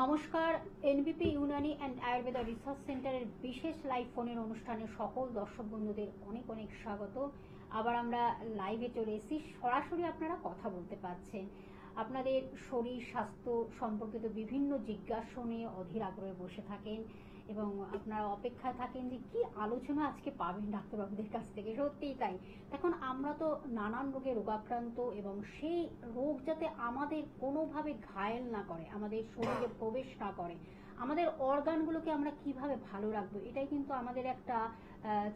নমস্কার। এনবিপি Unani and Ayurveda research সেন্টারের বিশেষ লাইভ ফোনের অনুষ্ঠানে সকল দর্শক বন্ধুদের অনেক অনেক স্বাগত। আবার আমরা লাইভে চলে এসেছি, সরাসরি আপনারা কথা বলতে পারছেন। আপনাদের শরীর স্বাস্থ্য সম্পর্কিত বিভিন্ন জিজ্ঞাসা নিয়ে অধীর আগ্রহে বসে থাকেন এবং আপনারা অপেক্ষায় থাকেন যে কি আলোচনা আজকে পাবেন ডাক্তারবাবুদের কাছ থেকে। সত্যিই তাই। এখন আমরা তো নানান রোগে রোগাক্রান্ত এবং সেই রোগ যাতে আমাদের কোনোভাবে ঘায়েল না করে, আমাদের শরীরে প্রবেশ না করে, আমাদের অর্গানগুলোকে আমরা কিভাবে ভালো রাখবো, এটাই কিন্তু আমাদের একটা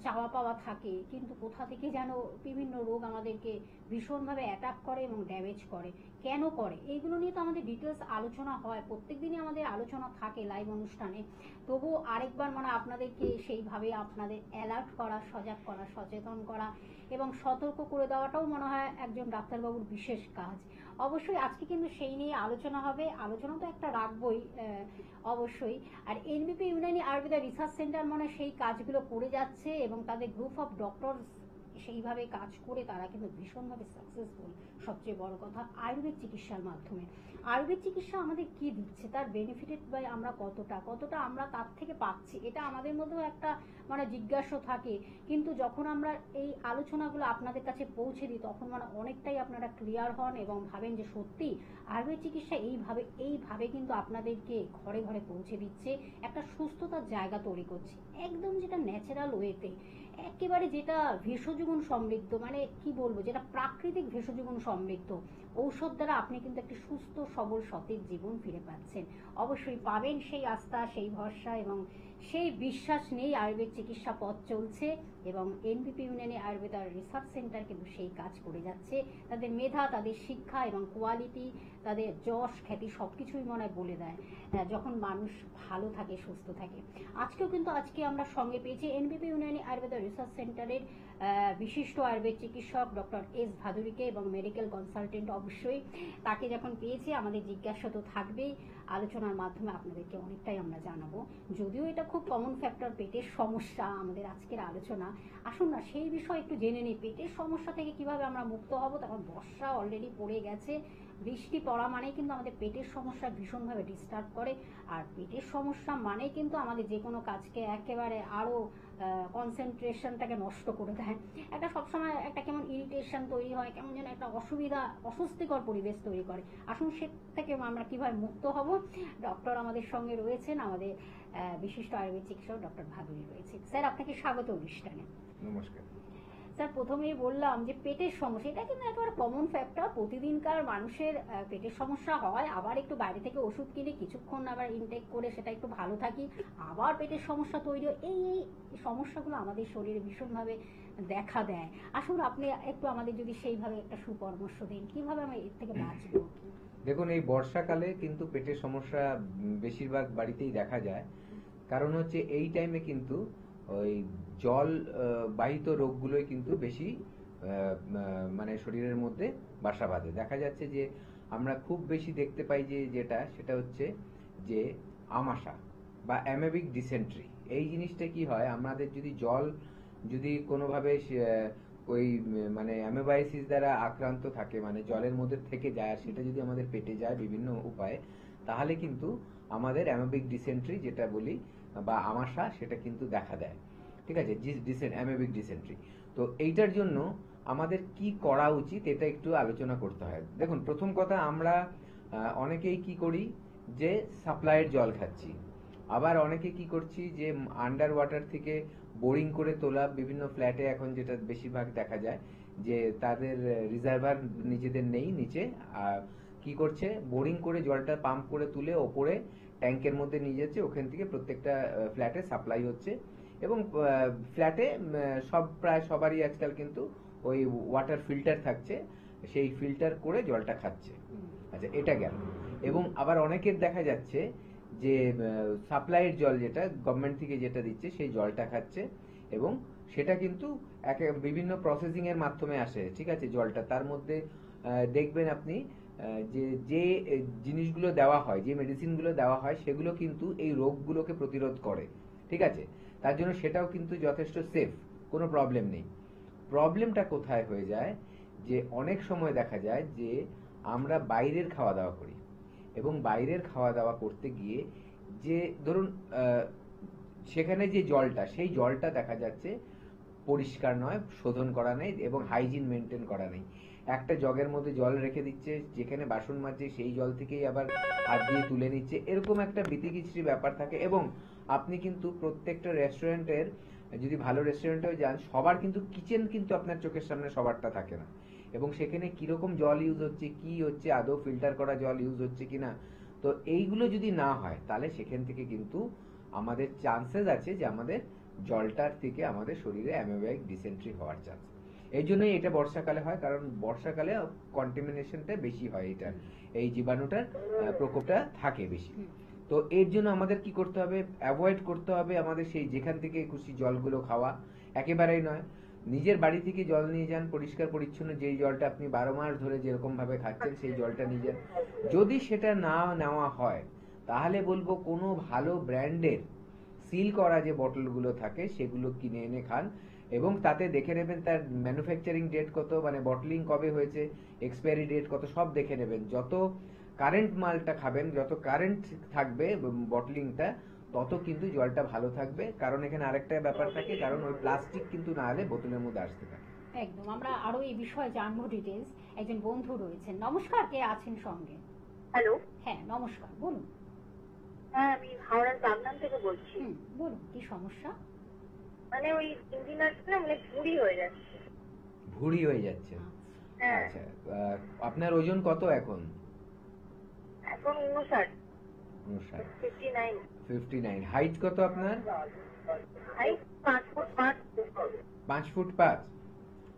চাওয়া পাওয়া থাকে। কিন্তু কোথা থেকে যেন বিভিন্ন রোগ আমাদেরকে ভীষণভাবে অ্যাটাক করে এবং ড্যামেজ করে। কেন করে এইগুলো নিয়ে তো আমাদের ডিটেলস আলোচনা হয়, প্রত্যেকদিনই আমাদের আলোচনা থাকে লাইভ অনুষ্ঠানে। তবু আরেকবার আপনাদেরকে সেইভাবে আপনাদের অ্যালার্ট করা, সজাগ করা, সচেতন করা এবং সতর্ক করে দেওয়াটাও মনে হয় একজন ডাক্তারবাবুর বিশেষ কাজ। অবশ্যই আজকে কিন্তু সেই নিয়ে আলোচনা হবে। আলোচনা তো একটা রাখবই অবশ্যই। আর NBP Unani Ayurveda research centre সেই কাজগুলো করে যাচ্ছে এবং তাদের গ্রুপ অফ ডক্টর সেইভাবে কাজ করে তারা কিন্তু ভীষণভাবে সাকসেসফুল। সবচেয়ে বড় কথা, আয়ুর্বেদ চিকিৎসার মাধ্যমে আয়ুর্বেদ চিকিৎসা আমাদের কি দিচ্ছে, তার বেনিফিটেড বাই আমরা কতটা আমরা তার থেকে পাচ্ছি, এটা আমাদের মধ্যেও একটা জিজ্ঞাসা থাকে। কিন্তু যখন আমরা এই আলোচনাগুলো আপনাদের কাছে পৌঁছে দিই তখন অনেকটাই আপনারা ক্লিয়ার হন এবং ভাবেন যে সত্যি আয়ুর্বেদ চিকিৎসা এইভাবে কিন্তু আপনাদেরকে ঘরে ঘরে পৌঁছে দিচ্ছে, একটা সুস্থতার জায়গা তৈরি করছে, একদম যেটা ন্যাচারাল ওয়েতে, একেবারে যেটা ভেষজগুণ সমৃদ্ধ, কি বলবো, যেটা প্রাকৃতিক ভেষজগুণ সমৃদ্ধ ঔষধ দ্বারা আপনি কিন্তু একটি সুস্থ সবল সতেজ জীবন ফিরে পাচ্ছেন। অবশ্যই পাবেন সেই আস্থা, সেই ভরসা এবং সেই বিশ্বাস নেই আয়ুর্বেদ চিকিৎসা পথ চলছে এবং এনবিপি ইউনানি আয়ুর্বেদা রিসার্চ সেন্টার কিন্তু সেই কাজ করে যাচ্ছে। তাদের মেধা, তাদের শিক্ষা এবং কোয়ালিটি, তাদের যশ খ্যাতি সবকিছুই বলে দেয় যখন মানুষ ভালো থাকে, সুস্থ থাকে। আজকে আমরা সঙ্গে পেয়েছি এনবিপি ইউনানি আয়ুর্বেদা রিসার্চ সেন্টারের বিশিষ্ট আয়ুর্বেদ চিকিৎসক ডক্টর এস ভাদুরীকে এবং মেডিকেল কনসালটেন্ট। অবশ্যই তাকে যখন পেয়েছি আমাদের জিজ্ঞাসা তো থাকবেই, আলোচনার মাধ্যমে আপনাদেরকে অনেকটাই আমরা জানাবো। যদিও এটা খুব কমন ফ্যাক্টর, পেটের সমস্যা আমাদের আজকের আলোচনা। আসুন না সেই বিষয়ে একটু জেনে নিই, পেটের সমস্যা থেকে কিভাবে আমরা মুক্ত হব। তখন বর্ষা অলরেডি পড়ে গেছে, বৃষ্টি পড়া কিন্তু আমাদের পেটের সমস্যা ভীষণভাবে ডিস্টার্ব করে। আর পেটের সমস্যা কিন্তু আমাদের যে কোনো কাজকে একেবারে আরো কনসেন্ট্রেশনটাকে নষ্ট করে দেয়। একটা সবসময় একটা কেমন ইরিটেশন তৈরি হয়, কেমন যেন একটা অসুবিধা, অস্বস্তিকর পরিবেশ তৈরি করে। আসুন সে থেকে আমরা কিভাবে মুক্ত হব। ডক্টর আমাদের সঙ্গে রয়েছেন, আমাদের বিশিষ্ট আয়ুর্বেদ চিকিৎসক ডক্টর ভাদুরী রয়েছে। স্যার, আপনাকে স্বাগত অনুষ্ঠানে। নমস্কার স্যার, প্রথমেই বললাম যে পেটের সমস্যা, এটা কিন্তু একেবারে কমন ফ্যাক্টর, প্রতিদিনকার মানুষের পেটের সমস্যা হয়। আবার একটু বাইরে থেকে ওষুধ কিনে কিছুক্ষণ আবার ইনটেক করে সেটা একটু ভালো থাকি, আবার পেটের সমস্যা তৈরি হয়। এই সমস্যাগুলো আমাদের শরীরে ভীষণভাবে দেখা দেয়। আসুন আপনি একটু আমাদের যদি সেইভাবে একটা সুপরামর্শ দিন, কিভাবে আমরা এর থেকে বাঁচবো। দেখুন, এই বর্ষাকালে কিন্তু পেটের সমস্যা বেশিরভাগ বাড়িতেই দেখা যায়। কারণ হচ্ছে এই টাইমে কিন্তু ওই জল বাহিত রোগগুলোই কিন্তু বেশি শরীরের মধ্যে বাসা বাঁধে। দেখা যাচ্ছে যে আমরা খুব বেশি দেখতে পাই সেটা হচ্ছে যে আমাশা বা অ্যামেবিক ডিসেন্ট্রি। এই জিনিসটা কি হয়, আমাদের যদি কোনোভাবে ওই অ্যামেবাইসিস দ্বারা আক্রান্ত থাকে, জলের মধ্যে থেকে যায়, আর সেটা যদি আমাদের পেটে যায় বিভিন্ন উপায়ে, তাহলে কিন্তু আমাদের অ্যামেবিক ডিসেন্ট্রি যেটা বলি বা আমাশা, সেটা কিন্তু দেখা দেয়। ঠিক আছে, অ্যামেবিক ডিসেন্ট্রি। তো এইটার জন্য আমাদের কি করা উচিত এটা একটু আলোচনা করতে হয়। দেখুন, প্রথম কথা, আমরা অনেকেই কি করি যে সাপ্লাইয়ের জল খাচ্ছি, আবার অনেকে কি করছি যে আন্ডার ওয়াটার থেকে বোরিং করে তোলা বিভিন্ন ফ্ল্যাটে এখন যেটা বেশিরভাগ দেখা যায় যে তাদের রিজার্ভার নিজেদের নেই নিচে, কি করছে বোরিং করে জলটা পাম্প করে তুলে ওপরে ট্যাঙ্কের মধ্যে নিয়ে যাচ্ছে, ওখান থেকে প্রত্যেকটা ফ্ল্যাটে সাপ্লাই হচ্ছে এবং ফ্ল্যাটে প্রায় সবারই আজকাল কিন্তু ওই ওয়াটার ফিল্টার থাকছে, সেই ফিল্টার করে জলটা খাচ্ছে। আচ্ছা, এটা গেল। এবং আবার অনেকের দেখা যাচ্ছে যে সাপ্লাইয়ের জল যেটা গভর্নমেন্ট থেকে যেটা দিচ্ছে সেই জলটা খাচ্ছে এবং সেটা কিন্তু বিভিন্ন প্রসেসিং এর মাধ্যমে আসে। ঠিক আছে, জলটা তার মধ্যে দেখবেন আপনি যে জিনিসগুলো দেওয়া হয়, যে মেডিসিনগুলো দেওয়া হয়, সেগুলো কিন্তু এই রোগগুলোকে প্রতিরোধ করে। ঠিক আছে, তার জন্য সেটাও কিন্তু যথেষ্ট সেফ, কোনো প্রবলেম নেই। প্রবলেমটা কোথায় হয়ে যায় যে অনেক সময় দেখা যায় যে আমরা বাইরের খাওয়া দাওয়া করি এবং বাইরের খাওয়া দাওয়া করতে গিয়ে যে ধরুন সেখানে যে জলটা, সেই জলটা দেখা যাচ্ছে পরিষ্কার নয়, শোধন করা নেই এবং হাইজিন মেনটেন করা নেই। একটা জগের মধ্যে জল রেখে দিচ্ছে, যেখানে বাসন মাজছে সেই জল থেকেই আবার হাত দিয়ে তুলে নিচ্ছে, এরকম একটা বিতিকিচ্ছিরি ব্যাপার থাকে। এবং আপনি কিন্তু প্রত্যেকটা রেস্টুরেন্টের, যদি ভালো রেস্টুরেন্টেও যান, সবার কিন্তু কিচেন কিন্তু আপনার চোখের সামনে সবারটা থাকে না, এবং সেখানে কিরকম জল ইউজ হচ্ছে, কি হচ্ছে, আদৌ ফিল্টার করা জল ইউজ হচ্ছে কিনা, তো এইগুলো যদি না হয় তাহলে সেখান থেকে কিন্তু আমাদের চান্সেস আছে যে আমাদের জলটার থেকে আমাদের শরীরে অ্যামোবাইক ডিসেন্ট্রি হওয়ার চান্স। এই জন্যই এটা বর্ষাকালে হয়, কারণ বর্ষাকালে কন্টামিনেশনটা বেশি হয়, এটা এই জীবাণুটার প্রকোপটা থাকে বেশি। তো এর জন্য আমাদের কি করতে হবে, অ্যাভয়েড করতে হবে আমাদের সেই যেখান থেকে খুশি জলগুলো খাওয়া, একেবারেই নয়। নিজের বাড়ি থেকে জল নিয়ে যান, পরিষ্কার পরিচ্ছন্ন, যেই জলটা আপনি 12 মাস ধরে যেরকম ভাবে খাচ্ছেন সেই জলটা নিয়ে যান। যদি সেটা না নেওয়া হয় তাহলে বলবো কোনো ভালো ব্র্যান্ডের সিল করা যে বটলগুলো থাকে সেগুলো কিনে এনে খান, এবং তাতে দেখে নেবেন তার ম্যানুফ্যাকচারিং ডেট কত, মানে বটলিং কবে হয়েছে, এক্সপায়ারি ডেট কত, সব দেখে নেবেন। যত কারেন্ট মালটা খাবেন, যত কারেন্ট থাকবে বটলিংটা, তত কিন্তু জলটা ভালো থাকবে। কারণ এখানে আরেকটা ব্যাপার থাকে, কারণ ওই প্লাস্টিক কিন্তু না হলে বোতলের মধ্যে আসতে থাকে। একদম, আমরা আরো এই বিষয়ে জানবো ডিটেলস। একজন বন্ধু রয়েছেন, নমস্কার, কে আছেন সঙ্গে? হ্যালো। হ্যাঁ নমস্কার, বলুন। হ্যাঁ, আমি হাওড়ার বাগনান থেকে বলছি। বলুন, কি সমস্যা? মানে ওই 3 দিন আসলে মানে ভুঁড়ি হয়ে যাচ্ছে। ভুঁড়ি হয়ে যাচ্ছে? হ্যাঁ। আচ্ছা, আপনার ওজন কত এখন? এখন 59। 59। 59। 59। হাইট কত আপনার? Height 5 foot 5। 5 ফুট 5।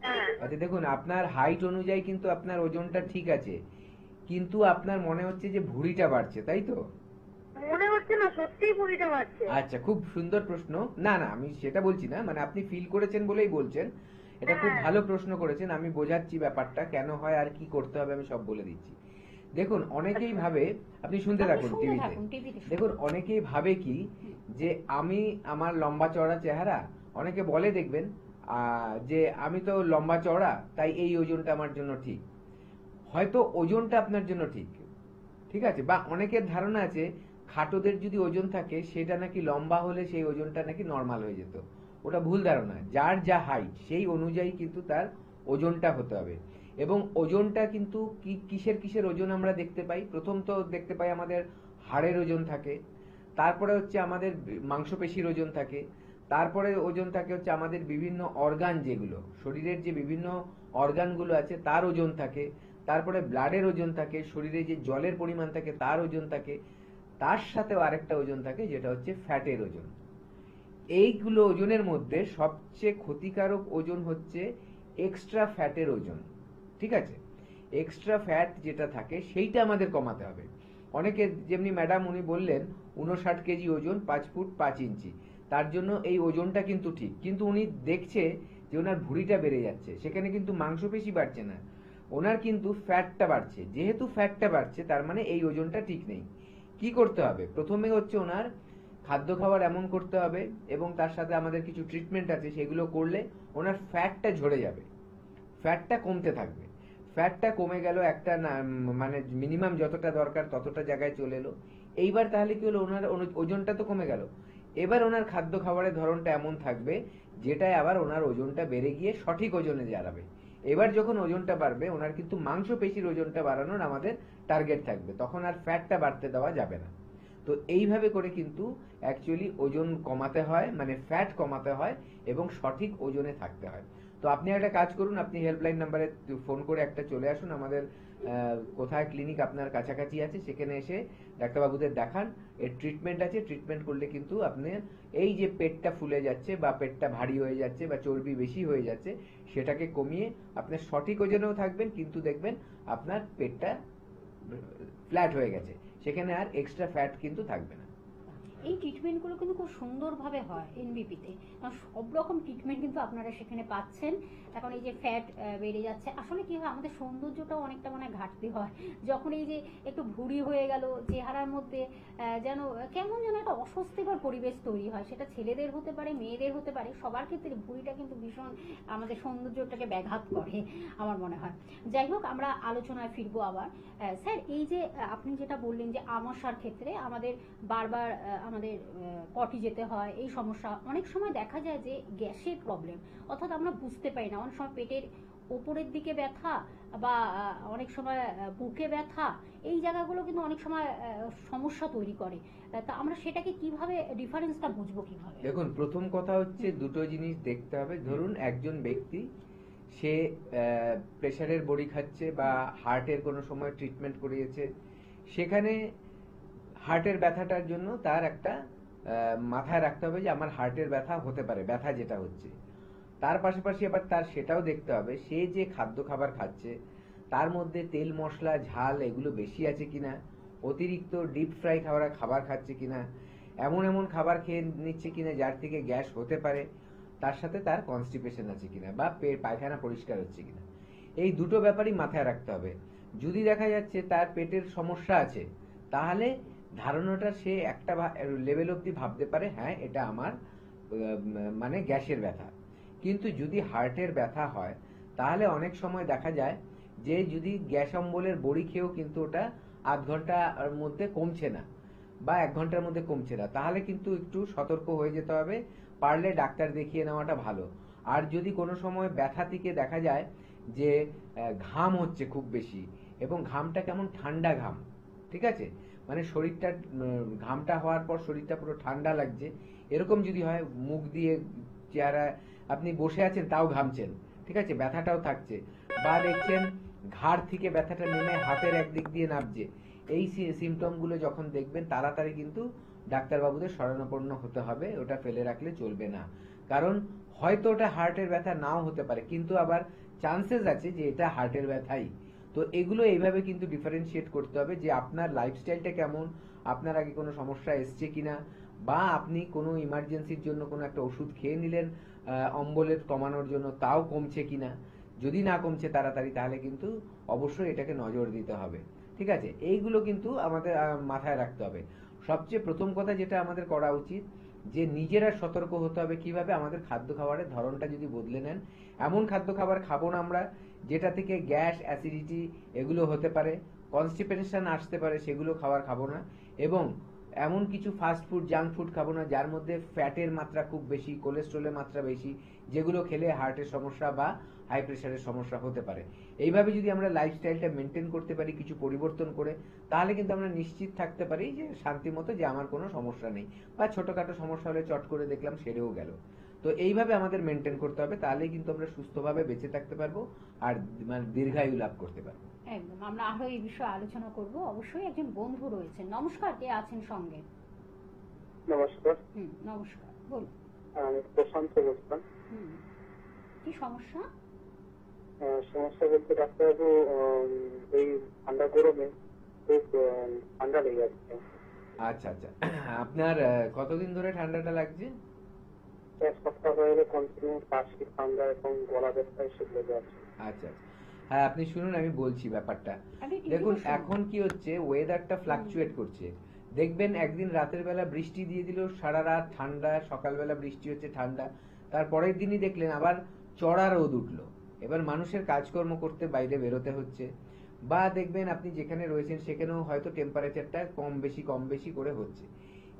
হ্যাঁ। আচ্ছা দেখুন, আপনার হাইট অনুযায়ী কিন্তু আপনার ওজনটা ঠিক আছে, কিন্তু আপনার মনে হচ্ছে যে ভুঁড়িটা বাড়ছে, তাই তো? মনে হচ্ছে না, সত্যিই ভুঁড়িটা বাড়ছে। আচ্ছা, খুব সুন্দর প্রশ্ন। না না, আমি সেটা বলছি না, মানে আপনি ফিল করেছেন বলেই বলছেন, এটা খুব ভালো প্রশ্ন করেছেন। আমি বোঝাচ্ছি ব্যাপারটা কেন হয় আর কি করতে হবে, আমি সব বলে দিচ্ছি। দেখুন, অনেকেই ভাবে, আপনি শুনতে থাকুন টিভিতে, দেখুন অনেকেই ভাবে কি যে আমি, আমার লম্বা চওড়া চেহারা, অনেকে বলে দেখবেন যে আমি তো লম্বা চওড়া তাই এই ওজনটা আমার জন্য ঠিক। হয়তো ওজনটা আপনার জন্য ঠিক, ঠিক আছে, বা অনেকের ধারণা আছে খাটোদের যদি ওজন থাকে সেটা নাকি লম্বা হলে সেই ওজনটা নাকি নর্মাল হয়ে যেত। ওটা ভুল ধারণা। যার যা হাইট সেই অনুযায়ী কিন্তু তার ওজনটা হতে হবে। এবং ওজনটা কিন্তু কিসের কিসের ওজন আমরা দেখতে পাই, প্রথম তো দেখতে পাই আমাদের হাড়ের ওজন থাকে, তারপরে হচ্ছে আমাদের মাংসপেশির ওজন থাকে, তারপরে ওজন থাকে হচ্ছে আমাদের বিভিন্ন অর্গান, যেগুলো শরীরের যে বিভিন্ন অর্গানগুলো আছে তার ওজন থাকে, তারপরে ব্লাডের ওজন থাকে, শরীরে যে জলের পরিমাণ থাকে তার ওজন থাকে, তার সাথেও আরেকটা ওজন থাকে যেটা হচ্ছে ফ্যাটের ওজন। এইগুলো ওজনের মধ্যে সবচেয়ে ক্ষতিকারক ওজন হচ্ছে এক্সট্রা ফ্যাটের ওজন, ঠিক আছে? এক্সট্রা ফ্যাট যেটা থাকে সেইটা আমাদের কমাতে হবে। অনেকে, যেমনি ম্যাডাম উনি বললেন 59 কেজি ওজন, 5 ফুট 5 ইঞ্চি, তার জন্য এই ওজনটা কিন্তু ঠিক, কিন্তু উনি দেখছে যে ওনার ভুঁড়িটা বেড়ে যাচ্ছে, সেখানে কিন্তু মাংসপেশি বাড়ছে না, ওনার কিন্তু ফ্যাটটা বাড়ছে। যেহেতু ফ্যাটটা বাড়ছে তার মানে এই ওজনটা ঠিক নেই। কি করতে হবে? প্রথমে হচ্ছে ওনার খাদ্য খাবার এমন করতে হবে, এবং তার সাথে আমাদের কিছু ট্রিটমেন্ট আছে, সেগুলো করলে ওনার ফ্যাটটা ঝরে যাবে, ফ্যাটটা কমতে থাকবে। ফ্যাটটা কমে গেল, একটা মানে মিনিমাম যতটা দরকার ততটা জায়গায় চলে এলো। এইবার তাহলে কি হলো, ওনার ওজনটা তো কমে গেল। এবার ওনার খাদ্য খাবারের ধরনটা এমন থাকবে যেটাই আবার ওনার ওজনটা বেড়ে গিয়ে সঠিক ওজনে দাঁড়াবে। এবার যখন ওজনটা বাড়বে, ওনার কিন্তু মাংসপেশির ওজনটা বাড়ানোর আমাদের টার্গেট থাকবে, তখন আর ফ্যাটটা বাড়তে দেওয়া যাবে না। তো এইভাবে করে কিন্তু অ্যাকচুয়ালি ওজন কমাতে হয়, মানে ফ্যাট কমাতে হয় এবং সঠিক ওজনে থাকতে হয়। তো আপনি একটা কাজ করুন, আপনি হেল্পলাইন নাম্বারে ফোন করে একটা চলে আসুন, আমাদের কোথায় ক্লিনিক আপনার কাছাকাছি আছে সেখানে এসে ডাক্তারবাবুদের দেখান। এর ট্রিটমেন্ট আছে, ট্রিটমেন্ট করলে কিন্তু আপনি এই যে পেটটা ফুলে যাচ্ছে বা পেটটা ভারী হয়ে যাচ্ছে বা চর্বি বেশি হয়ে যাচ্ছে সেটাকে কমিয়ে আপনি সঠিক ওজনেও থাকবেন, কিন্তু দেখবেন আপনার পেটটা ফ্ল্যাট হয়ে গেছে, সেখানে আর এক্সট্রা ফ্যাট কিন্তু থাকবে না। এই ট্রিটমেন্টগুলো কিন্তু খুব সুন্দরভাবে হয় এনবিপিতে, কারণ সব রকম ট্রিটমেন্ট কিন্তু আপনারা সেখানে পাচ্ছেন। এখন এই যে ফ্যাট বেড়ে যাচ্ছে, আসলে কি হয় আমাদের সৌন্দর্যটাও অনেকটা মানে ঘাটতি হয় যখন এই যে একটু ভুঁড়ি হয়ে গেল চেহারার মধ্যে, যেন কেমন যেন একটা অস্বস্তিকর পরিবেশ তৈরি হয়। সেটা ছেলেদের হতে পারে, মেয়েদের হতে পারে, সবার ক্ষেত্রে ভুঁড়িটা কিন্তু ভীষণ আমাদের সৌন্দর্যটাকে ব্যাঘাত করে আমার মনে হয়। যাই হোক, আমরা আলোচনায় ফিরবো আবার। স্যার, এই যে আপনি যেটা বললেন যে আমাশার ক্ষেত্রে আমাদের বারবার আমাদের পটি যেতে হয়, এই সমস্যা অনেক সময় দেখা যায় যে গ্যাসের প্রবলেম, অর্থাৎ আমরা বুঝতে পারি না, অনেক সময় পেটের ওপরের দিকে ব্যথা বা অনেক সময় বুকে ব্যথা, এই জায়গাগুলো কিন্তু অনেক সময় সমস্যা তৈরি করে। তা আমরা সেটাকে কিভাবে ডিফারেন্সটা বুঝবো কিভাবে? দেখুন, প্রথম কথা হচ্ছে দুটো জিনিস দেখতে হবে। ধরুন একজন ব্যক্তি সে প্রেশারের বড়ি খাচ্ছে বা হার্টের কোনো সময় ট্রিটমেন্ট করিয়েছে, সেখানে হার্টের ব্যথাটার জন্য তার একটা মাথায় রাখতে হবে যে আমার হার্টের ব্যথা হতে পারে, ব্যথা যেটা হচ্ছে। তার পাশাপাশি আবার তার সেটাও দেখতে হবে সে যে খাদ্য খাবার খাচ্ছে তার মধ্যে তেল মশলা ঝাল এগুলো বেশি আছে কিনা, অতিরিক্ত ডিপ ফ্রাই খাবার খাচ্ছে কিনা, এমন এমন খাবার খেয়ে নিচ্ছে কিনা যার থেকে গ্যাস হতে পারে, তার সাথে তার কনস্টিপেশন আছে কিনা বা পায়খানা পরিষ্কার হচ্ছে কিনা, এই দুটো ব্যাপারই মাথায় রাখতে হবে। যদি দেখা যাচ্ছে তার পেটের সমস্যা আছে, তাহলে ধারণাটা সে একটা লেভেল অবধি ভাবতে পারে, হ্যাঁ এটা আমার মানে গ্যাসের ব্যথা। কিন্তু যদি হার্টের ব্যথা হয় তাহলে অনেক সময় দেখা যায় যে যদি গ্যাস অম্বলের বড়ি খেয়েও কিন্তু ওটা আধ ঘন্টার মধ্যে কমছে না বা 1 ঘন্টার মধ্যে কমছে না, তাহলে কিন্তু একটু সতর্ক হয়ে যেতে হবে, পারলে ডাক্তার দেখিয়ে নেওয়াটা ভালো। আর যদি কোনো সময় ব্যথা থেকে দেখা যায় যে ঘাম হচ্ছে খুব বেশি এবং ঘামটা কেমন ঠান্ডা ঘাম, ঠিক আছে, মানে শরীরটা ঘামটা হওয়ার পর শরীরটা পুরো ঠান্ডা লাগছে, এরকম যদি হয়, মুখ দিয়ে চেহারা আপনি বসে আছেন তাও ঘামছেন, ঠিক আছে, ব্যথাটাও থাকছে, বা দেখছেন ঘাড় থেকে ব্যথাটা নেমে হাতের একদিক দিয়ে নামছে, এই সিমটম গুলো যখন দেখবেন তাড়াতাড়ি কিন্তু ডাক্তারবাবুদের শরণাপন্ন হতে হবে, ওটা ফেলে রাখলে চলবে না। কারণ হয়তো ওটা হার্টের ব্যথা নাও হতে পারে, কিন্তু আবার চান্সেস আছে যে এটা হার্টের ব্যথাই। তো এগুলো এইভাবে কিন্তু ডিফারেন্সিয়েট করতে হবে যে আপনার লাইফস্টাইলটা কেমন, আপনার আগে কোনো সমস্যা এসছে কিনা, বা আপনি কোনো ইমার্জেন্সির জন্য কোনো একটা ওষুধ খেয়ে নিলেন অম্বলের কমানোর জন্য, তাও কমছে কিনা। যদি না কমছে তাড়াতাড়ি, তাহলে কিন্তু অবশ্যই এটাকে নজর দিতে হবে, ঠিক আছে। এইগুলো কিন্তু আমাদের মাথায় রাখতে হবে। সবচেয়ে প্রথম কথা যেটা আমাদের করা উচিত যে নিজেরা সতর্ক হতে হবে কিভাবে আমাদের খাদ্য খাবারের ধরনটা যদি বদলে নেন, এমন খাদ্য খাবার খাবো না আমরা যেটা থেকে গ্যাস অ্যাসিডিটি এগুলো হতে পারে, কনস্টিপেশন আসতে পারে, সেগুলো খাবার খাবো না। এবং এমন কিছু ফাস্ট ফুড জাঙ্ক ফুড খাবো না যার মধ্যে ফ্যাটের মাত্রা খুব বেশি, কোলেস্ট্রলের মাত্রা বেশি, যেগুলো খেলে হার্টের সমস্যা বা হাই প্রেশারের সমস্যা হতে পারে। এইভাবে যদি আমরা লাইফস্টাইলটা মেনটেন করতে পারি কিছু পরিবর্তন করে, তাহলে কিন্তু আমরা নিশ্চিত থাকতে পারি যে শান্তি মতো যে আমার কোনো সমস্যা নেই, বা ছোটখাটো সমস্যা হলে চট করে দেখলাম সেরেও গেল। তো এইভাবে আমাদের মেনটেন করতে হবে, তাহলেই কিন্তু আমরা সুস্থভাবে বেঁচে থাকতে পারবো আর মানে দীর্ঘায়ু লাভ করতে পারবো। একদম, আমরা আরো এই বিষয়ে আলোচনা করব। অবশ্যই একজন বন্ধু রয়েছেন। নমস্কার, কে আছেন সঙ্গে? নমস্কার, নমস্কার, বলুন। আমি প্রশান্ত বলছিলাম। কি সমস্যা? সমস্যা বলতে ডাক্তারবাবু, এই ঠান্ডা গরমে খুব ঠান্ডা লেগে যাচ্ছে। আচ্ছা আচ্ছা, আপনার কতদিন ধরে ঠান্ডাটা লাগছে? 1 সপ্তাহ হয়ে গেলে কন্টিনিউ কাশি, ঠান্ডা এবং গলা ব্যথা এসে লেগে আছে। আচ্ছা আচ্ছা, হ্যাঁ আপনি শুনুন আমি বলছি ব্যাপারটা। আপনি ঠিকই দেখুন বলছেন। এখন কি হচ্ছে, ওয়েদারটা ফ্লাকচুয়েট করছে। দেখবেন একদিন রাতের বেলা বৃষ্টি দিয়ে দিল, সারা রাত ঠান্ডা, সকালবেলা বৃষ্টি হচ্ছে ঠান্ডা, তারপরের দিনই দেখলেন আবার চড়া রোদ উঠলো। এবার মানুষের কাজকর্ম করতে বাইরে বেরোতে হচ্ছে, বা দেখবেন আপনি যেখানে রয়েছেন সেখানেও হয়তো টেম্পারেচারটা কম বেশি করে হচ্ছে।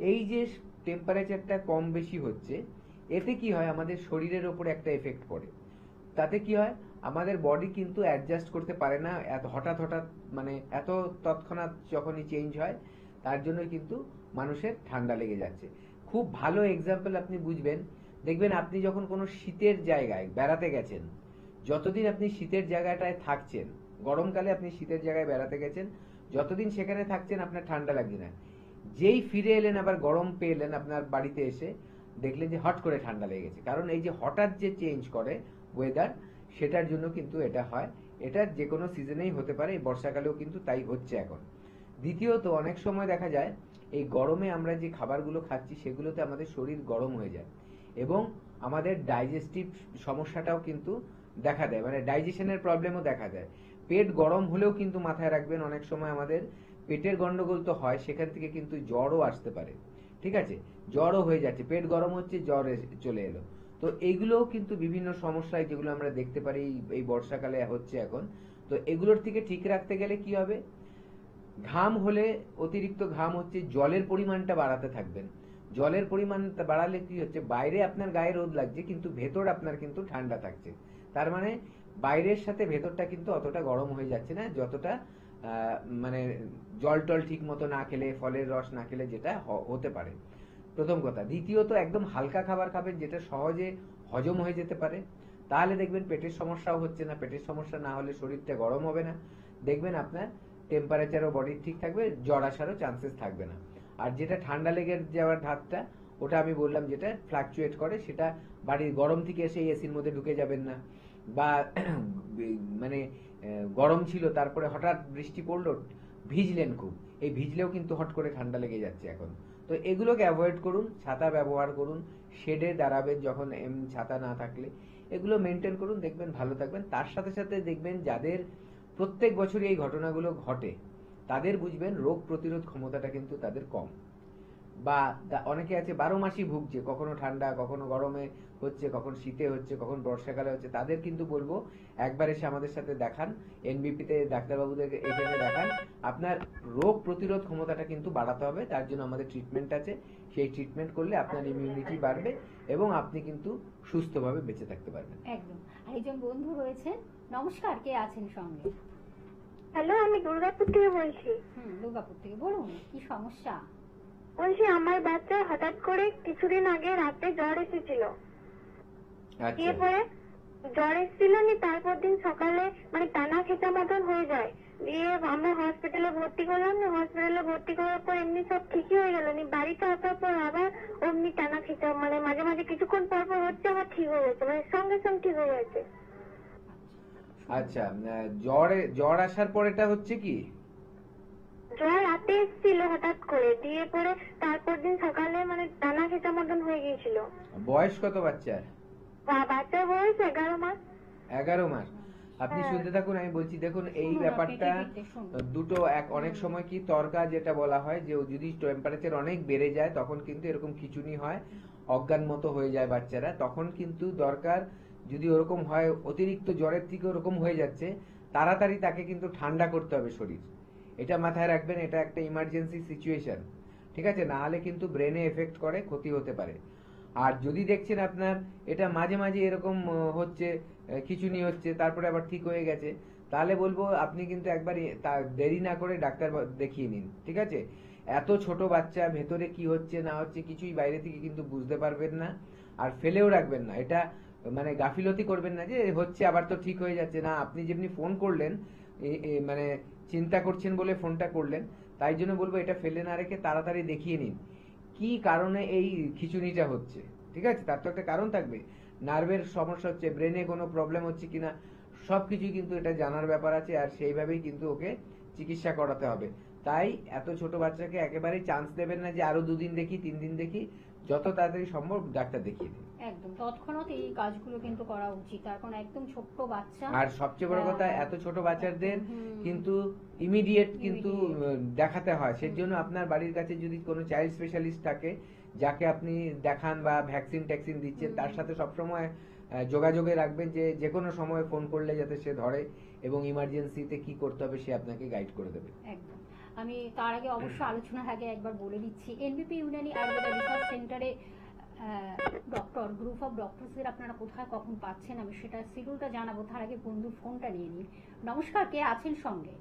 এই যে টেম্পারেচারটা কম বেশি হচ্ছে, এতে কি হয় আমাদের শরীরের ওপর একটা এফেক্ট পড়ে। তাতে কি হয়, আমাদের বডি কিন্তু অ্যাডজাস্ট করতে পারে না, এত হঠাৎ মানে এত তৎক্ষণাৎ যখনই চেঞ্জ হয়, তার জন্য কিন্তু মানুষের ঠান্ডা লেগে যাচ্ছে। খুব ভালো এক্সাম্পল আপনি বুঝবেন, দেখবেন আপনি যখন কোনো শীতের জায়গায় বেড়াতে গেছেন, যতদিন আপনি শীতের জায়গাটায় থাকছেন, গরমকালে আপনি শীতের জায়গায় বেড়াতে গেছেন, যতদিন সেখানে থাকছেন আপনার ঠান্ডা লাগছে না, যেই ফিরে এলেন আবার গরম পেলেন আপনার বাড়িতে এসে, দেখলেন যে হট করে ঠান্ডা লেগে গেছে। কারণ এই যে হঠাৎ যে চেঞ্জ করে ওয়েদার, সেটার জন্য কিন্তু এটা হয়। এটা যে কোনো সিজনেই হতে পারে, এই বর্ষাকালেও কিন্তু তাই হচ্ছে এখন। দ্বিতীয়ত অনেক সময় দেখা যায় এই গরমে আমরা যে খাবারগুলো খাচ্ছি সেগুলোতে আমাদের শরীর গরম হয়ে যায় এবং আমাদের ডাইজেস্টিভ সমস্যাটাও কিন্তু দেখা দেয়, মানে ডাইজেশনের প্রবলেমও দেখা দেয়। পেট গরম হলেও কিন্তু মাথায় রাখবেন অনেক সময় আমাদের পেটের গন্ডগোল তো হয়, সেখান থেকে কিন্তু জ্বরও আসতে পারে। ঠিক আছে, জ্বরও হয়ে যাচ্ছে, পেট গরম হচ্ছে, জ্বর চলে এলো। তো এইগুলোও কিন্তু বিভিন্ন সমস্যায় যেগুলো আমরা দেখতে পারি এই বর্ষাকালে হচ্ছে এখন। তো এগুলোর থেকে ঠিক রাখতে গেলে কি হবে, ঘাম হলে অতিরিক্ত ঘাম হচ্ছে, জলের পরিমাণটা বাড়াতে থাকবেন। জলের পরিমাণ বাড়ালে কি হচ্ছে, বাইরে আপনার গায়ে রোদ লাগছে কিন্তু ভেতর আপনার কিন্তু ঠান্ডা থাকছে। তার মানে বাইরের সাথে ভেতরটা কিন্তু অতটা গরম হয়ে যাচ্ছে না যতটা মানে জল টল ঠিক মতো না খেলে, ফলের রস না খেলে যেটা হতে পারে, প্রথম কথা। দ্বিতীয়ত একদম হালকা খাবার খাবেন যেটা সহজে হজম হয়ে যেতে পারে, তাহলে দেখবেন পেটের সমস্যাও হচ্ছে না। পেটের সমস্যা না হলে শরীরটা গরম হবে না, দেখবেন আপনার টেম্পারেচারও বডির ঠিক থাকবে, জ্বর আসারও চান্সেস থাকবে না। আর যেটা ঠান্ডা লেগে যাওয়ার ধাতটা, ওটা আমি বললাম যেটা ফ্লাকচুয়েট করে, সেটা বাড়ির গরম থেকে এসে এসির মধ্যে ঢুকে যাবেন না, বা মানে গরম ছিল তারপরে হঠাৎ বৃষ্টি পড়লো, ভিজলেন খুব, এই ভিজলেও কিন্তু হট করে ঠান্ডা লেগে যাচ্ছে এখন। তো এগুলোকে অ্যাভয়েড করুন, ছাতা ব্যবহার করুন, শেডে দাঁড়াবেন যখন ছাতা না থাকলে, এগুলো মেনটেন করুন, দেখবেন ভালো থাকবেন। তার সাথে সাথে দেখবেন যাদের প্রত্যেক বছরই এই ঘটনাগুলো ঘটে তাদের বুঝবেন রোগ প্রতিরোধ ক্ষমতাটা কিন্তু তাদের কম, বা অনেকে আছে 12 মাসই ভুগছে, কখনো ঠান্ডা, কখনো গরমে হচ্ছে, কখন শীতে হচ্ছে, কখন বর্ষাকালে হচ্ছে। তাদের কিন্তু বলবো একবার এসে আমাদের সাথে দেখান, এনবিপিতে ডাক্তারবাবুদের এখানে দেখান। আপনার রোগ প্রতিরোধ ক্ষমতাটা কিন্তু বাড়াতে হবে, তার জন্য আমাদের ট্রিটমেন্ট আছে। সেই ট্রিটমেন্ট করলে আপনার ইমিউনিটি বাড়বে এবং আপনি কিন্তু সুস্থভাবে বেঁচে থাকতে পারবেন। একদম। আর একজন বন্ধু রয়েছেন, নমস্কার, কে আছেন সঙ্গে? হ্যালো, আমি দুর্গাপুর থেকে বলছি। দুর্গাপুর থেকে বলুন, কি সমস্যা? বলছি আমার বাচ্চা হঠাৎ করে কিছুদিন আগে রাতে জ্বর এসেছিল। দিয়ে পরে জ্বর এসেছিল নি, তারপর দিন সকালে মানে টানা খেঁচা মতন হয়ে যায়। দিয়ে আমরা হসপিটালে ভর্তি করলাম, হসপিটালে ভর্তি করার পর এমনি সব ঠিকই হয়ে গেল। বাড়িতে আসার পর আবার অমনি টানা খেঁচা, মানে মাঝে মাঝে কিছুক্ষণ পর পর হচ্ছে, আবার ঠিক হয়ে যাচ্ছে, মানে সঙ্গে সঙ্গে ঠিক হয়ে যাচ্ছে। আচ্ছা, জ্বর আসার পর এটা হচ্ছে কি? জ্বর রাতে এসেছিল হঠাৎ করে, দিয়ে পরে তারপর দিন সকালে মানে টানা খেঁচা মতন হয়ে গিয়েছিল। বয়স কত বাচ্চার? বাচ্চার বয়স 11 মাস। 11 মাস। আপনি শুনতে থাকুন, আমি বলছি। দেখুন, এই ব্যাপারটা দুটো অনেক সময় কি তরকা যেটা বলা হয়, যে যদি টেম্পারেচার অনেক বেড়ে যায় তখন কিন্তু এরকম খিঁচুনি হয়, অজ্ঞান মতো হয়ে যায় বাচ্চারা। তখন কিন্তু দরকার, যদি ওরকম হয় অতিরিক্ত জ্বরের থেকে ওরকম হয়ে যাচ্ছে, তাড়াতাড়ি তাকে কিন্তু ঠান্ডা করতে হবে শরীর। এটা মাথায় রাখবেন, এটা একটা ইমার্জেন্সি সিচুয়েশন, ঠিক আছে? না হলে কিন্তু ব্রেনে এফেক্ট করে, ক্ষতি হতে পারে। আর যদি দেখছেন আপনার এটা মাঝে মাঝে এরকম হচ্ছে, খিঁচুনি হচ্ছে, তারপরে আবার ঠিক হয়ে গেছে, তাহলে বলবো আপনি কিন্তু একবার দেরি না করে ডাক্তার দেখিয়ে নিন, ঠিক আছে? এত ছোট বাচ্চা, ভেতরে কি হচ্ছে না হচ্ছে কিছুই বাইরে থেকে কিন্তু বুঝতে পারবেন না, আর ফেলেও রাখবেন না। এটা মানে গাফিলতি করবেন না যে হচ্ছে আবার তো ঠিক হয়ে যাচ্ছে না। আপনি যেমনি ফোন করলেন, মানে চিন্তা করছেন বলে ফোনটা করলেন, তাই জন্য বলবো এটা ফেলে না রেখে তাড়াতাড়ি দেখিয়ে নিন কি কারণে এই খিঁচুনিটা হচ্ছে, ঠিক আছে? তার তো একটা কারণ থাকবে, নার্ভের সমস্যা হচ্ছে, ব্রেনে কোনো প্রবলেম হচ্ছে কিনা, সবকিছু কিন্তু এটা জানার ব্যাপার আছে, আর সেইভাবেই কিন্তু ওকে চিকিৎসা করাতে হবে। তাই এত ছোট বাচ্চাকে একেবারেই চান্স দেবেন না যে আরো 2 দিন দেখি, 3 দিন দেখি, যত তাড়াতাড়ি সম্ভব ডাক্তার দেখিয়ে দিন। একদম তৎক্ষণাৎ এই কাজগুলো কিন্তু করা উচিত, কারণ একদম ছোট্ট বাচ্চা। আর সবচেয়ে বড় কথা, এত ছোট বাচ্চাদের কিন্তু ইমিডিয়েট কিন্তু দেখাতে হয়। সেজন্য আপনার বাড়ির কাছে যদি কোনো চাইল্ড স্পেশালিস্ট থাকে, যাকে আপনি দেখান বা ভ্যাকসিন ট্যাক্সিন দিচ্ছেন, তার সাথে সবসময় যোগাযোগে রাখবেন, যে কোনো সময় ফোন করলে যাতে সে ধরে এবং ইমার্জেন্সিতে কি করতে হবে সে আপনাকে গাইড করে দেবে। একদম। আমি তার আগে অবশ্য আলোচনার আগে একবার বলে দিচ্ছি, এনবিপি ইউনানি আয়ুর্বেদা রিসার্চ সেন্টারে ডক্টর, গ্রুপ অফ ডক্টরসদের আপনারা কোথায় কখন পাচ্ছেন আমি সেটা শিডিউলটা জানাবো। তার আগে বন্ধুর ফোনটা নিয়ে নিন। নমস্কার, কে আছেন সঙ্গে?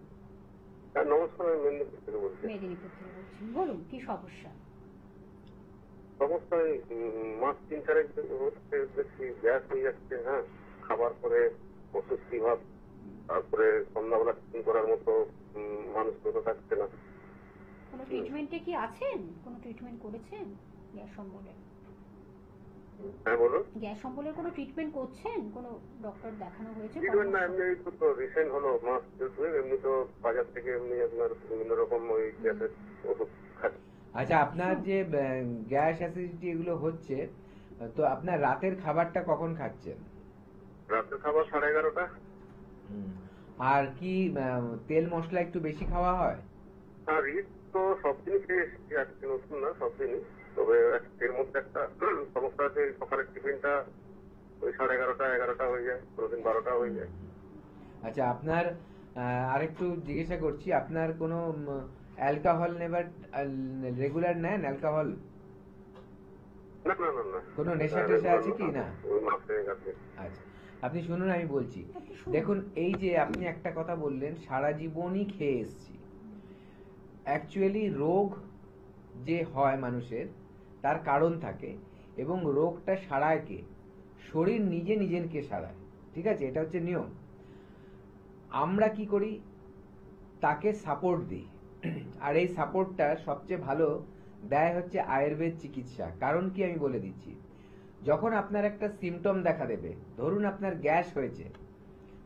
নমস্কার, আমি মেদিনীপুর থেকে বলছি। মেদিনীপুর থেকে বলছেন, বলুন কি সমস্যা? সমস্যা মাস 3-4 হচ্ছে, দেখছি গ্যাস হয়ে যাচ্ছে। হ্যাঁ, খাবার পরে অস্বস্তি ভাব, তারপরে সন্ধ্যাবেলা টিফিন করার মতো মানুষগুলো থাকছে না। কোনো ট্রিটমেন্টে কি আছেন? কোনো ট্রিটমেন্ট করেছেন গ্যাস অম্বলের? হ্যাঁ বলুন। গ্যাস অম্বলের কোনো ট্রিটমেন্ট করছেন? কোনো ডক্টর দেখানো হয়েছে? ট্রিটমেন্ট না, এমনি তো রিসেন্ট হলো মাস 2 এমনি তো বাজার থেকে এমনি আপনার বিভিন্ন রকম ওই গ্যাসের ওষুধ খাচ্ছি। আচ্ছা, আপনার যে গ্যাস অ্যাসিডিটি এগুলো হচ্ছে, তো আপনার রাতের খাবারটা কখন খাচ্ছেন? রাতের খাবার 11:30। হুম। আর কি তেল মশলা একটু বেশি খাওয়া হয়? আর রিচ তো সব দিনই খেয়ে এসেছি, আজকে নতুন না, সব দিনই। তবে এর মধ্যে একটা সমস্যা আছে, সকালের টিফিনটা ওই 11:30 11টা হয়ে যায়, কোনোদিন 12টা হয়ে যায়। আচ্ছা, আপনার আরেকটু জিজ্ঞাসা করছি, আপনার কোনো অ্যালকোহল নেবার রেগুলার নেন অ্যালকোহল? না না না না, কোনো নেশা টেশা আছে কি? না। ওই মাসে গেছে। আচ্ছা, আপনি শুনুন, আমি বলছি। আপনি শুনুন। দেখুন, এই যে আপনি একটা কথা বললেন, সারা জীবনই খেয়ে এসছি। অ্যাকচুয়ালি রোগ যে হয় মানুষের, তার কারণ থাকে, এবং রোগটা সারায় কে? শরীর নিজে নিজেকে সারায়। ঠিক আছে, এটা হচ্ছে নিয়ম। আমরা কি করি? তাকে সাপোর্ট দিই। আর এই সাপোর্টটা সবচেয়ে ভালো দেয় হচ্ছে আয়ুর্বেদ চিকিৎসা। কারণ কি আমি বলে দিচ্ছি। যখন আপনার একটা সিমটম দেখা দেবে, ধরুন আপনার গ্যাস হয়েছে,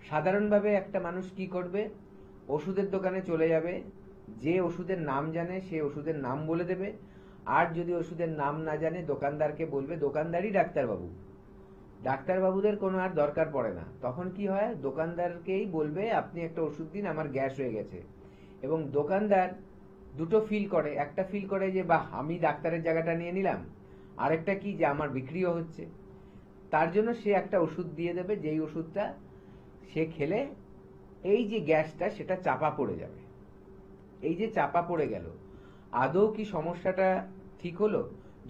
সাধারণভাবে একটা মানুষ কি করবে? ওষুধের দোকানে চলে যাবে, যে ওষুধের নাম জানে সে ওষুধের নাম বলে দেবে, আর যদি ওষুধের নাম না জানে দোকানদারকে বলবে, দোকানদারই ডাক্তারবাবু। ডাক্তারবাবুদের কোনো আর দরকার পড়ে না। তখন কি হয়? দোকানদারকেই বলবে আপনি একটা ওষুধ দিন, আমার গ্যাস হয়ে গেছে। এবং দোকানদার দুটো ফিল করে, একটা ফিল করে যে বাহ, আমি ডাক্তারের জায়গাটা নিয়ে নিলাম, আরেকটা কি যে আমার বিক্রিও হচ্ছে। তার জন্য সে একটা ওষুধ দিয়ে দেবে, যেই ওষুধটা সে খেলে এই যে গ্যাসটা সেটা চাপা পড়ে যাবে। এই যে চাপা পড়ে গেল, আদৌ কি সমস্যাটা ঠিক হলো?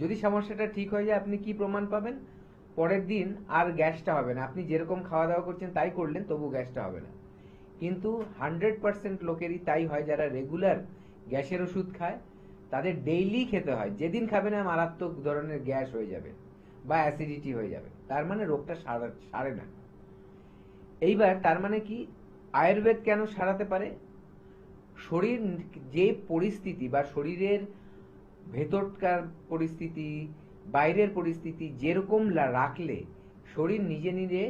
যদি সমস্যাটা ঠিক হয়ে যায়, আপনি কি প্রমাণ পাবেন? পরের দিন আর গ্যাসটা হবে না। আপনি যেরকম খাওয়া দাওয়া করছেন তাই করলেন, তবু গ্যাসটা হবে না। কিন্তু 100% লোকেরই তাই হয়, যারা রেগুলার গ্যাসের ওষুধ খায়, তাদের ডেইলি খেতে হয়। যেদিন খাবে না মারাত্মক ধরনের গ্যাস হয়ে যাবে বা অ্যাসিডিটি হয়ে যাবে। তার মানে রোগটা সারে না। এইবার তার মানে কি? আয়ুর্বেদ কেন সারাতে পারে? শরীর যে পরিস্থিতি বা শরীরের ভেতরকার পরিস্থিতি, বাইরের পরিস্থিতি যেরকম রাখলে শরীর নিজে নিজে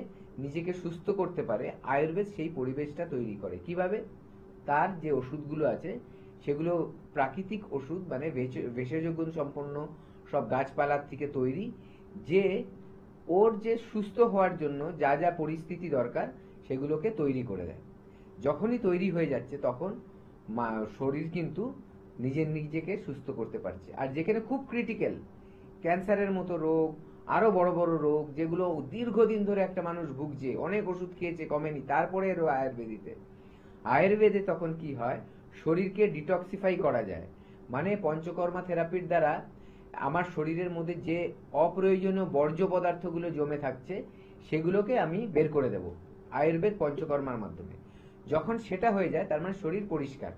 নিজেকে সুস্থ করতে পারে, আয়ুর্বেদ সেই পরিবেশটা তৈরি করে। কিভাবে? তার যে ওষুধগুলো আছে সেগুলো প্রাকৃতিক ওষুধ, মানে ভেষজ গুণ সম্পন্ন সব গাছপালার থেকে তৈরি, যে ওর যে সুস্থ হওয়ার জন্য যা যা পরিস্থিতি দরকার সেগুলোকে তৈরি করে দেয়। যখনই তৈরি হয়ে যাচ্ছে তখন শরীর কিন্তু নিজেকে সুস্থ করতে পারছে। আর যেখানে খুব ক্রিটিক্যাল, ক্যান্সারের মতো রোগ, আরো বড় বড় রোগ যেগুলো দীর্ঘদিন ধরে একটা মানুষ ভুগছে, অনেক ওষুধ খেয়েছে কমেনি, তারপরে এর আয়ুর্বেদে তখন কি হয়? শরীরকে ডিটক্সিফাই করা যায়। মানে পঞ্চকর্মা থেরাপির দ্বারা আমার শরীরের মধ্যে যে অপ্রয়োজনীয় বর্জ্য পদার্থগুলো জমে থাকছে সেগুলোকে আমি বের করে দেব আয়ুর্বেদ পঞ্চকর্মার মাধ্যমে। যখন সেটা হয়ে যায়, তার মানে শরীর পরিষ্কার।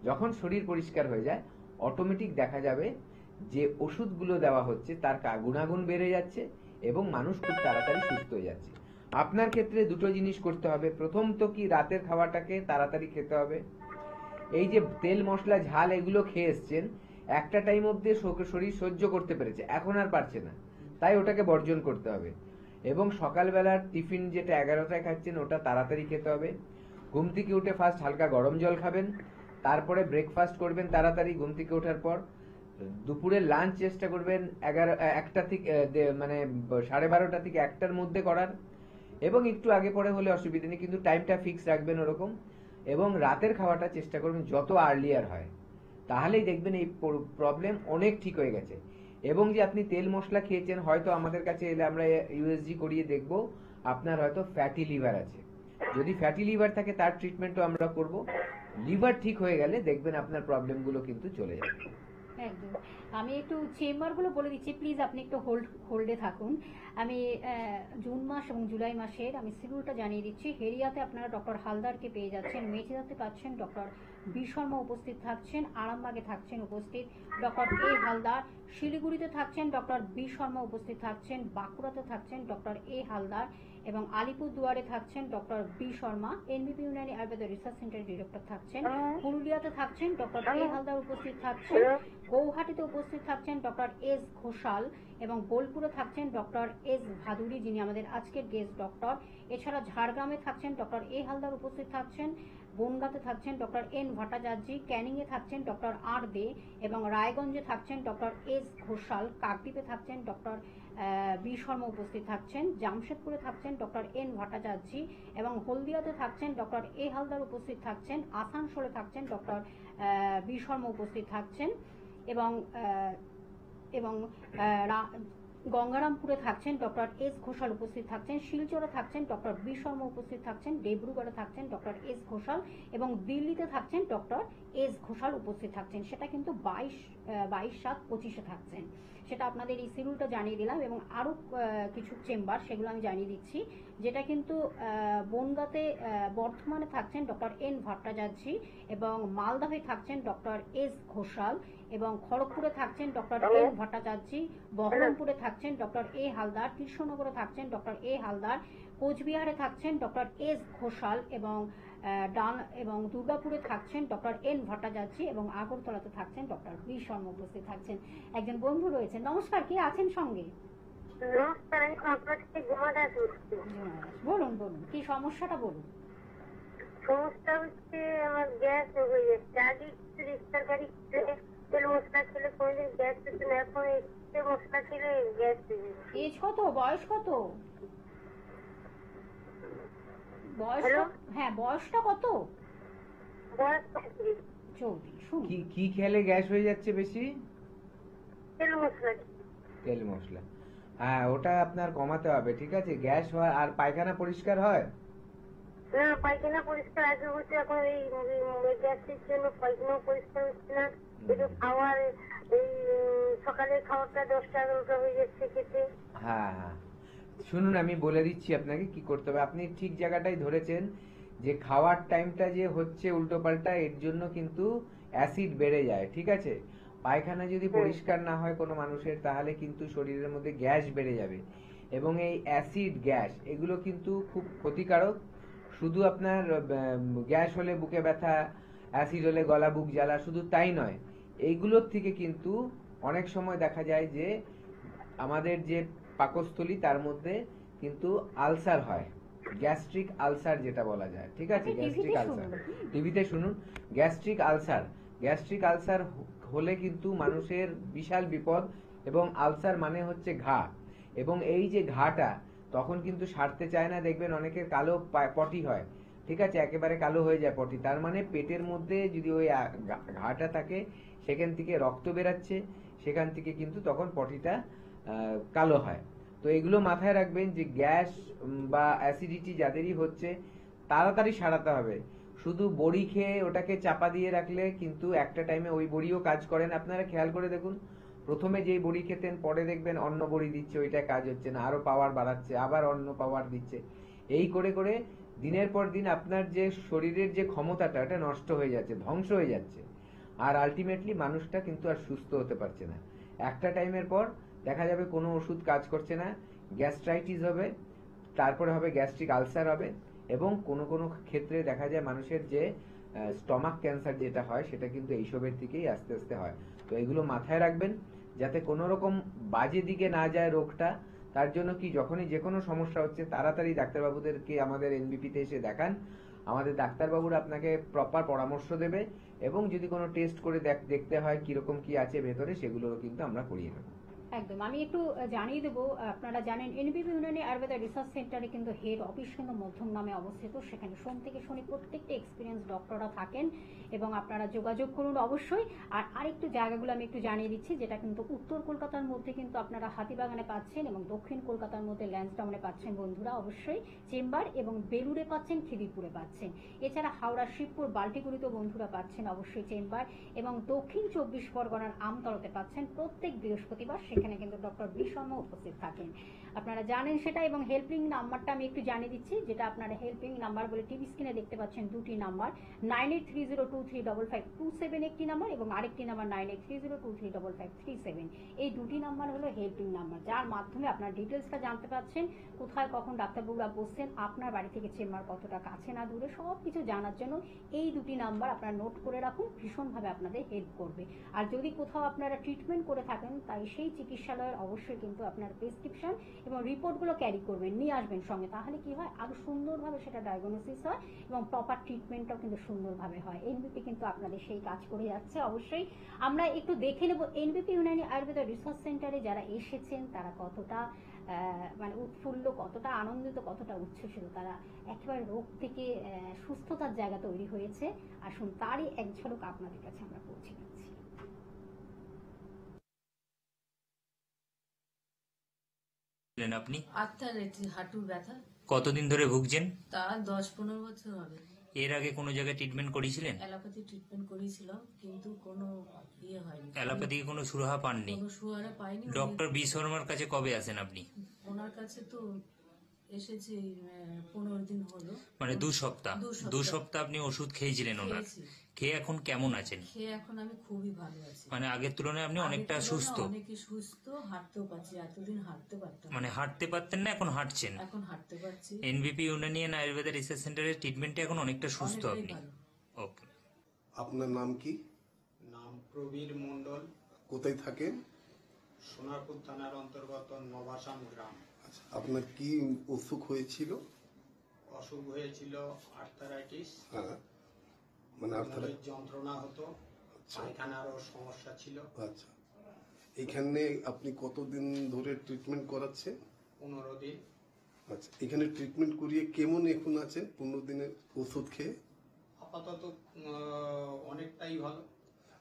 যখন শরীর পরিষ্কার হয়ে যায়, অটোমেটিক দেখা যাবে যে ওষুধগুলো দেওয়া হচ্ছে তার গুণাগুণ বেড়ে যাচ্ছে এবং মানুষ খুব তাড়াতাড়ি সুস্থ হয়ে যাচ্ছে। আপনার ক্ষেত্রে দুটো জিনিস করতে হবে। প্রথম তো কি, রাতের খাবারটাকে তাড়াতাড়ি খেতে হবে। এই যে তেল মশলা ঝাল এগুলো খেয়ে এসছেন, একটা টাইম অব্দি শরীর সহ্য করতে পেরেছে, এখন আর পারছে না, তাই ওটাকে বর্জন করতে হবে। এবং সকালবেলার টিফিন যেটা 11টায় খাচ্ছেন ওটা তাড়াতাড়ি খেতে হবে। ঘুম থেকে উঠে ফার্স্ট হালকা গরম জল খাবেন, তারপরে ব্রেকফাস্ট করবেন তাড়াতাড়ি ঘুম থেকে ওঠার পর। দুপুরে লাঞ্চ চেষ্টা করবেন 1টা থেকে মানে 12:30 থেকে 1টার মধ্যে করার, এবং একটু আগে পরে হলে অসুবিধা নেই, কিন্তু টাইমটা ফিক্স রাখবেন ওরকম। এবং রাতের খাওয়াটা চেষ্টা করবেন যত আর্লিয়ার হয়, তাহলেই দেখবেন এই প্রবলেম অনেক ঠিক হয়ে গেছে। এবং যে আপনি তেল মশলা খেয়েছেন, হয়তো আমাদের কাছে এলে আমরা ইউএসজি করিয়ে দেখব আপনার হয়তো ফ্যাটি লিভার আছে। যদি ফ্যাটি লিভার থাকে তার ট্রিটমেন্টও আমরা করব। লিভার ঠিক হয়ে গেলে দেখবেন আপনার প্রবলেমগুলো কিন্তু চলে যাবে। একদম। আমি একটু চেম্বারগুলো বলে দিচ্ছি, প্লিজ আপনি একটু হোল্ডে থাকুন। আমি জুন মাস এবং জুলাই মাসের আমি শিডিউলটা জানিয়ে দিচ্ছি। হেরিয়াতে আপনারা ডক্টর হালদারকে পেয়ে যাচ্ছেন, মেচেদাতে পাচ্ছেন ডক্টর বি শর্মা উপস্থিত থাকছেন, আরামবাগে থাকছেন উপস্থিত ডক্টর এ হালদার, শিলিগুড়িতে থাকছেন ডক্টর বি শর্মা উপস্থিত থাকছেন, বাঁকুড়াতে থাকছেন ডক্টর এ হালদার, এবং আলিপুরদুয়ারে থাকছেন doctor B Sharma, NBP Unani Ayurveda research সেন্টারের ডিরেক্টর থাকছেন, পুরুলিয়াতে থাকছেন ডক্টর এ হালদার উপস্থিত থাকছেন, গৌহাটিতে উপস্থিত থাকছেন ডক্টর এস ঘোষাল, এবং বোলপুরে থাকছেন ডক্টর এস ভাদুরী, যিনি আমাদের আজকের গেস্ট ডক্টর। এছাড়া ঝাড়গ্রামে থাকছেন ডক্টর এ হালদার উপস্থিত থাকছেন, বনগাঁতে থাকছেন ডক্টর এন ভট্টাচার্য, ক্যানিংয়ে থাকছেন ডক্টর আর দে, এবং রায়গঞ্জে থাকছেন ডক্টর এস ঘোষাল, কাকদ্বীপে থাকছেন ডক্টর বি শর্মা উপস্থিত থাকছেন, জামশেদপুরে থাকছেন ডক্টর এন ভট্টাচার্য, এবং হলদিয়াতে থাকছেন ডক্টর এ হালদার উপস্থিত থাকছেন, আসানসোলে থাকছেন ডক্টর বি শর্মা উপস্থিত থাকছেন, এবং এবং গঙ্গারামপুরে থাকছেন ডক্টর এস ঘোষাল উপস্থিত থাকছেন, শিলচরে থাকছেন ডক্টর বি শর্মা উপস্থিত থাকছেন, ডিব্রুগড়ে থাকছেন ডক্টর এস ঘোষাল, এবং দিল্লিতে থাকছেন ডক্টর এস ঘোষাল উপস্থিত থাকছেন। সেটা কিন্তু 22/7/25 থাকছেন। সেটা আপনাদের এই শিডিউলটা জানিয়ে দিলাম, এবং আরও কিছু চেম্বার সেগুলো আমি জানিয়ে দিচ্ছি। যেটা কিন্তু বনগাঁতে বর্ধমানে থাকছেন ডক্টর এন ভট্টাচার্য, এবং মালদাহে থাকছেন ডক্টর এস ঘোষাল, এবং খড়গপুরে থাকছেন ডক্টর এন ভট্টাচার্য, বহরমপুরে থাকছেন ডক্টর এ হালদার, কৃষ্ণনগরে থাকছেন ডক্টর এ হালদার, কোচবিহারে থাকছেন ডক্টর এস ঘোষাল, এবং দুর্গাপুরে থাকছেন ডক্টর এন ভট্টাচার্য, এবং আগরতলাতে থাকছেন ডক্টর বি শর্মা উপস্থিত থাকছেন। একজন বন্ধু রয়েছেন। নমস্কার, কে আছেন সঙ্গে? নমস্কার, আমি আপনার থেকে জমাদাস বলছি। বলুন বলুন, কি সমস্যাটা বলুন। সমস্যা হচ্ছে আমার গ্যাস হয়ে যাচ্ছে। আগে একটু তরকারি তেল মশলা খেলে কোনোদিন গ্যাস হতো না, এখন একটু মশলা খেলে গ্যাস হয়ে যাচ্ছে। এজ কত, বয়স কত? হ্যাঁ, বয়সটা কত? বয়স 35। 34। শুনুন, কি খেলে গ্যাস হয়ে যাচ্ছে বেশি? তেল মশলা। তেল মশলা, হ্যাঁ, ওটা আপনার কমাতে হবে। ঠিক আছে, গ্যাস হয়। আর পায়খানা পরিষ্কার হয়? না, পায়খানা পরিষ্কার আগে হচ্ছে, এখন এই গ্যাসের জন্য পায়খানা পরিষ্কার হচ্ছে না। একটু খাওয়ার এই সকালের খাওয়াটা 10টা-11টা হয়ে যাচ্ছে খেতে। হ্যাঁ হ্যাঁ, শুনুন, আমি বলে দিচ্ছি আপনাকে কি করতে হবে। আপনি ঠিক জায়গাটাই ধরেছেন, যে খাওয়ার টাইমটা যে হচ্ছে উল্টো পাল্টা, এর জন্য কিন্তু অ্যাসিড বেড়ে যায়। ঠিক আছে, পায়খানা যদি পরিষ্কার না হয় কোনো মানুষের, তাহলে কিন্তু শরীরের মধ্যে গ্যাস বেড়ে যাবে, এবং এই অ্যাসিড গ্যাস এগুলো কিন্তু খুব ক্ষতিকারক। শুধু আপনার গ্যাস হলে বুকে ব্যথা, অ্যাসিড হলে গলা বুক জ্বালা, শুধু তাই নয়, এইগুলোর থেকে কিন্তু অনেক সময় দেখা যায় যে আমাদের যে পাকস্থলী তার মধ্যে কিন্তু আলসার হয়, গ্যাস্ট্রিক আলসার যেটা বলা যায়। ঠিক আছে, গ্যাস্ট্রিক আলসার, টিভিতে শুনুন। গ্যাস্ট্রিক আলসার হলে কিন্তু মানুষের বিশাল বিপদ, এবং আলসার মানে হচ্ছে ঘা, এবং এই যে ঘাটা তখন কিন্তু সারতে চায় না। দেখবেন অনেকের কালো পটি হয়। ঠিক আছে, একেবারে কালো হয়ে যায় পটি। তার মানে পেটের মধ্যে যদি ওই ঘাটা থাকে, সেখান থেকে রক্ত বেরাচ্ছে, সেখান থেকে কিন্তু তখন পটিটা কালো হয়। তো এগুলো মাথায় রাখবেন যে গ্যাস বা অ্যাসিডিটি যাদেরই হচ্ছে, তাড়াতাড়ি সারাতে হবে। শুধু বড়ি খেয়ে ওটাকে চাপা দিয়ে রাখলে কিন্তু একটা টাইমে ওই বড়িও কাজ করে না। আপনারা খেয়াল করে দেখুন, প্রথমে যেই বড়ি খেতেন, পরে দেখবেন অন্য বড়ি দিচ্ছে, ওইটা কাজ হচ্ছে না, আরো পাওয়ার বাড়াচ্ছে, আবার অন্য পাওয়ার দিচ্ছে। এই করে করে দিনের পর দিন আপনার যে শরীরের যে ক্ষমতাটা, এটা নষ্ট হয়ে যাচ্ছে, ধ্বংস হয়ে যাচ্ছে। আর আলটিমেটলি মানুষটা কিন্তু আর সুস্থ হতে পারছে না। একটা টাইমের পর দেখা যাবে কোনো ওষুধ কাজ করছে না, গ্যাস্ট্রাইটিস হবে, তারপরে হবে গ্যাস্ট্রিক আলসার হবে, এবং কোনো কোনো ক্ষেত্রে দেখা যায় মানুষের যে স্টমাক ক্যান্সার যেটা হয়, সেটা কিন্তু এইসবের দিকেই আস্তে আস্তে হয়। তো এগুলো মাথায় রাখবেন, যাতে কোনো রকম বাজে দিকে না যায় রোগটা। তার জন্য কি, যখনই যে কোনো সমস্যা হচ্ছে, তাড়াতাড়ি ডাক্তারবাবুদেরকে আমাদের এনবিপিতে এসে দেখান। আমাদের ডাক্তারবাবুরা আপনাকে প্রপার পরামর্শ দেবে, এবং যদি কোনো টেস্ট করে দেখতে হয় কিরকম কি আছে ভেতরে, সেগুলোরও কিন্তু আমরা করিয়ে নেব। একদম। আমি একটু জানিয়ে দেবো, আপনারা জানেন এনবিপি ইউনানি আয়ুর্বেদা রিসার্চ সেন্টারে কিন্তু হেড অফিস কিন্তু মধ্যম নামে অবস্থিত। সেখানে সোম থেকে শনি প্রত্যেকটা এক্সপিরিয়েন্স ডক্টররা থাকেন, এবং আপনারা যোগাযোগ করুন অবশ্যই। আর আরেকটু জায়গাগুলো আমি একটু জানিয়ে দিচ্ছি, যেটা কিন্তু উত্তর কলকাতার মধ্যে কিন্তু আপনারা হাতিবাগানে পাচ্ছেন, এবং দক্ষিণ কলকাতার মধ্যে ল্যান্সডাউনে পাচ্ছেন বন্ধুরা অবশ্যই চেম্বার, এবং বেলুড়ে পাচ্ছেন, খিদিরপুরে পাচ্ছেন। এছাড়া হাওড়া, শিবপুর, বাল্টিগুড়িতেও বন্ধুরা পাচ্ছেন অবশ্যই চেম্বার, এবং দক্ষিণ 24 পরগনার আমতলাতে পাচ্ছেন প্রত্যেক বৃহস্পতিবার। সেখানে কিন্তু ডক্টর বি শর্মা উপস্থিত থাকেন, আপনারা জানেন সেটা। এবং হেল্পিং নাম্বারটা আমি একটু জানিয়ে দিচ্ছি, যেটা আপনারা হেল্পিং নাম্বার বলে টিভি স্ক্রিনে দেখতে পাচ্ছেন দুটি নাম্বার, 9830235527 একটি নাম্বার, এবং আরেকটি নাম্বার 9830235537। এই দুটি নাম্বার হলো হেল্পিং নাম্বার, যার মাধ্যমে আপনার ডিটেলসটা জানতে পারছেন, কোথায় কখন ডাক্তারবাবুরা বসছেন, আপনার বাড়ি থেকে চেম্বার কতটা কাছে না দূরে, সব কিছু জানার জন্য এই দুটি নাম্বার আপনারা নোট করে রাখুন, ভীষণভাবে আপনাদের হেল্প করবে। আর যদি কোথাও আপনারা ট্রিটমেন্ট করে থাকেন, তাই সেই চিকিৎসালয়ের অবশ্যই কিন্তু আপনার প্রেসক্রিপশন এবং রিপোর্টগুলো ক্যারি করবেন, নিয়ে আসবেন সঙ্গে। তাহলে কি হয়, আরো সুন্দরভাবে সেটা ডায়াগনোসিস হয় এবং প্রপার ট্রিটমেন্টটাও কিন্তু সুন্দরভাবে হয়। এনবিপি কিন্তু আপনাদের সেই কাজ করে যাচ্ছে। অবশ্যই আমরা একটু দেখে নেব এনবিপি ইউনানি আয়ুর্বেদ রিসার্চ সেন্টারে যারা এসেছেন তারা কতটা মানে উৎফুল্ল, কতটা আনন্দিত, কতটা উচ্ছ্বসিত, তারা একেবারে রোগ থেকে সুস্থতার জায়গা তৈরি হয়েছে। আসুন তারই এক ঝলক আপনাদের কাছে আমরা পৌঁছে দিচ্ছি। আপনি হাঁটুর ব্যথা কতদিন ধরে ভুগছেন? তা 10-15 বছর হবে। এর আগে কোনো জায়গায় ট্রিটমেন্ট করেছিলেন? অ্যালোপ্যাথি ট্রিটমেন্ট করেছিলাম, কিন্তু কোনো ইয়ে হয়নি। অ্যালোপ্যাথি কোনো সুরাহা পাননি? কোনো সুয়ারে পাইনি। ডক্টর বি শর্মার কাছে কবে আসেন আপনি? ওনার কাছে তো এসেছি 15 দিন হলো, মানে 2 সপ্তাহ। 2 সপ্তাহ আপনি ওষুধ খেয়েছিলেন ওনার? খেয়েছি। খেয়ে এখন কেমন আছেন? খেয়ে এখন আমি খুবই ভালো আছি। মানে আগের তুলনায় আপনি অনেকটা আগের তুলনায় সুস্থ? অনেকই সুস্থ, হাঁটতেও পারছি। এতদিন হাঁটতে পারতাম না। মানে হাঁটতে পারতেন না, এখন হাঁটছেন? এখন হাঁটতে পারছি। এনবিপি ইউনানিয়ান আয়ুর্বেদ রিসার্চ সেন্টারের ট্রিটমেন্টে এখন অনেকটা সুস্থ অনেকটাই আপনি? ভালো। ওকে। আপনার নাম কি? নাম প্রবীর মণ্ডল, কোথায় থাকেন? সোনারপুর থানার অন্তর্গত নবাসাম গ্রাম। আচ্ছা, আপনার কি অসুখ হয়েছিল? অসুখ হয়েছিল আর্থারাইটিস, হ্যাঁ, মানে কোমরের যন্ত্রণা হতো, পায়খানারও সমস্যা ছিল। আচ্ছা, এখানে আপনি কতদিন ধরে ট্রিটমেন্ট করাচ্ছেন? 15 দিন। আচ্ছা, এখানে ট্রিটমেন্ট করিয়ে কেমন এখন আছেন 15 দিনের ওষুধ খেয়ে? আপাতত অনেকটাই ভালো।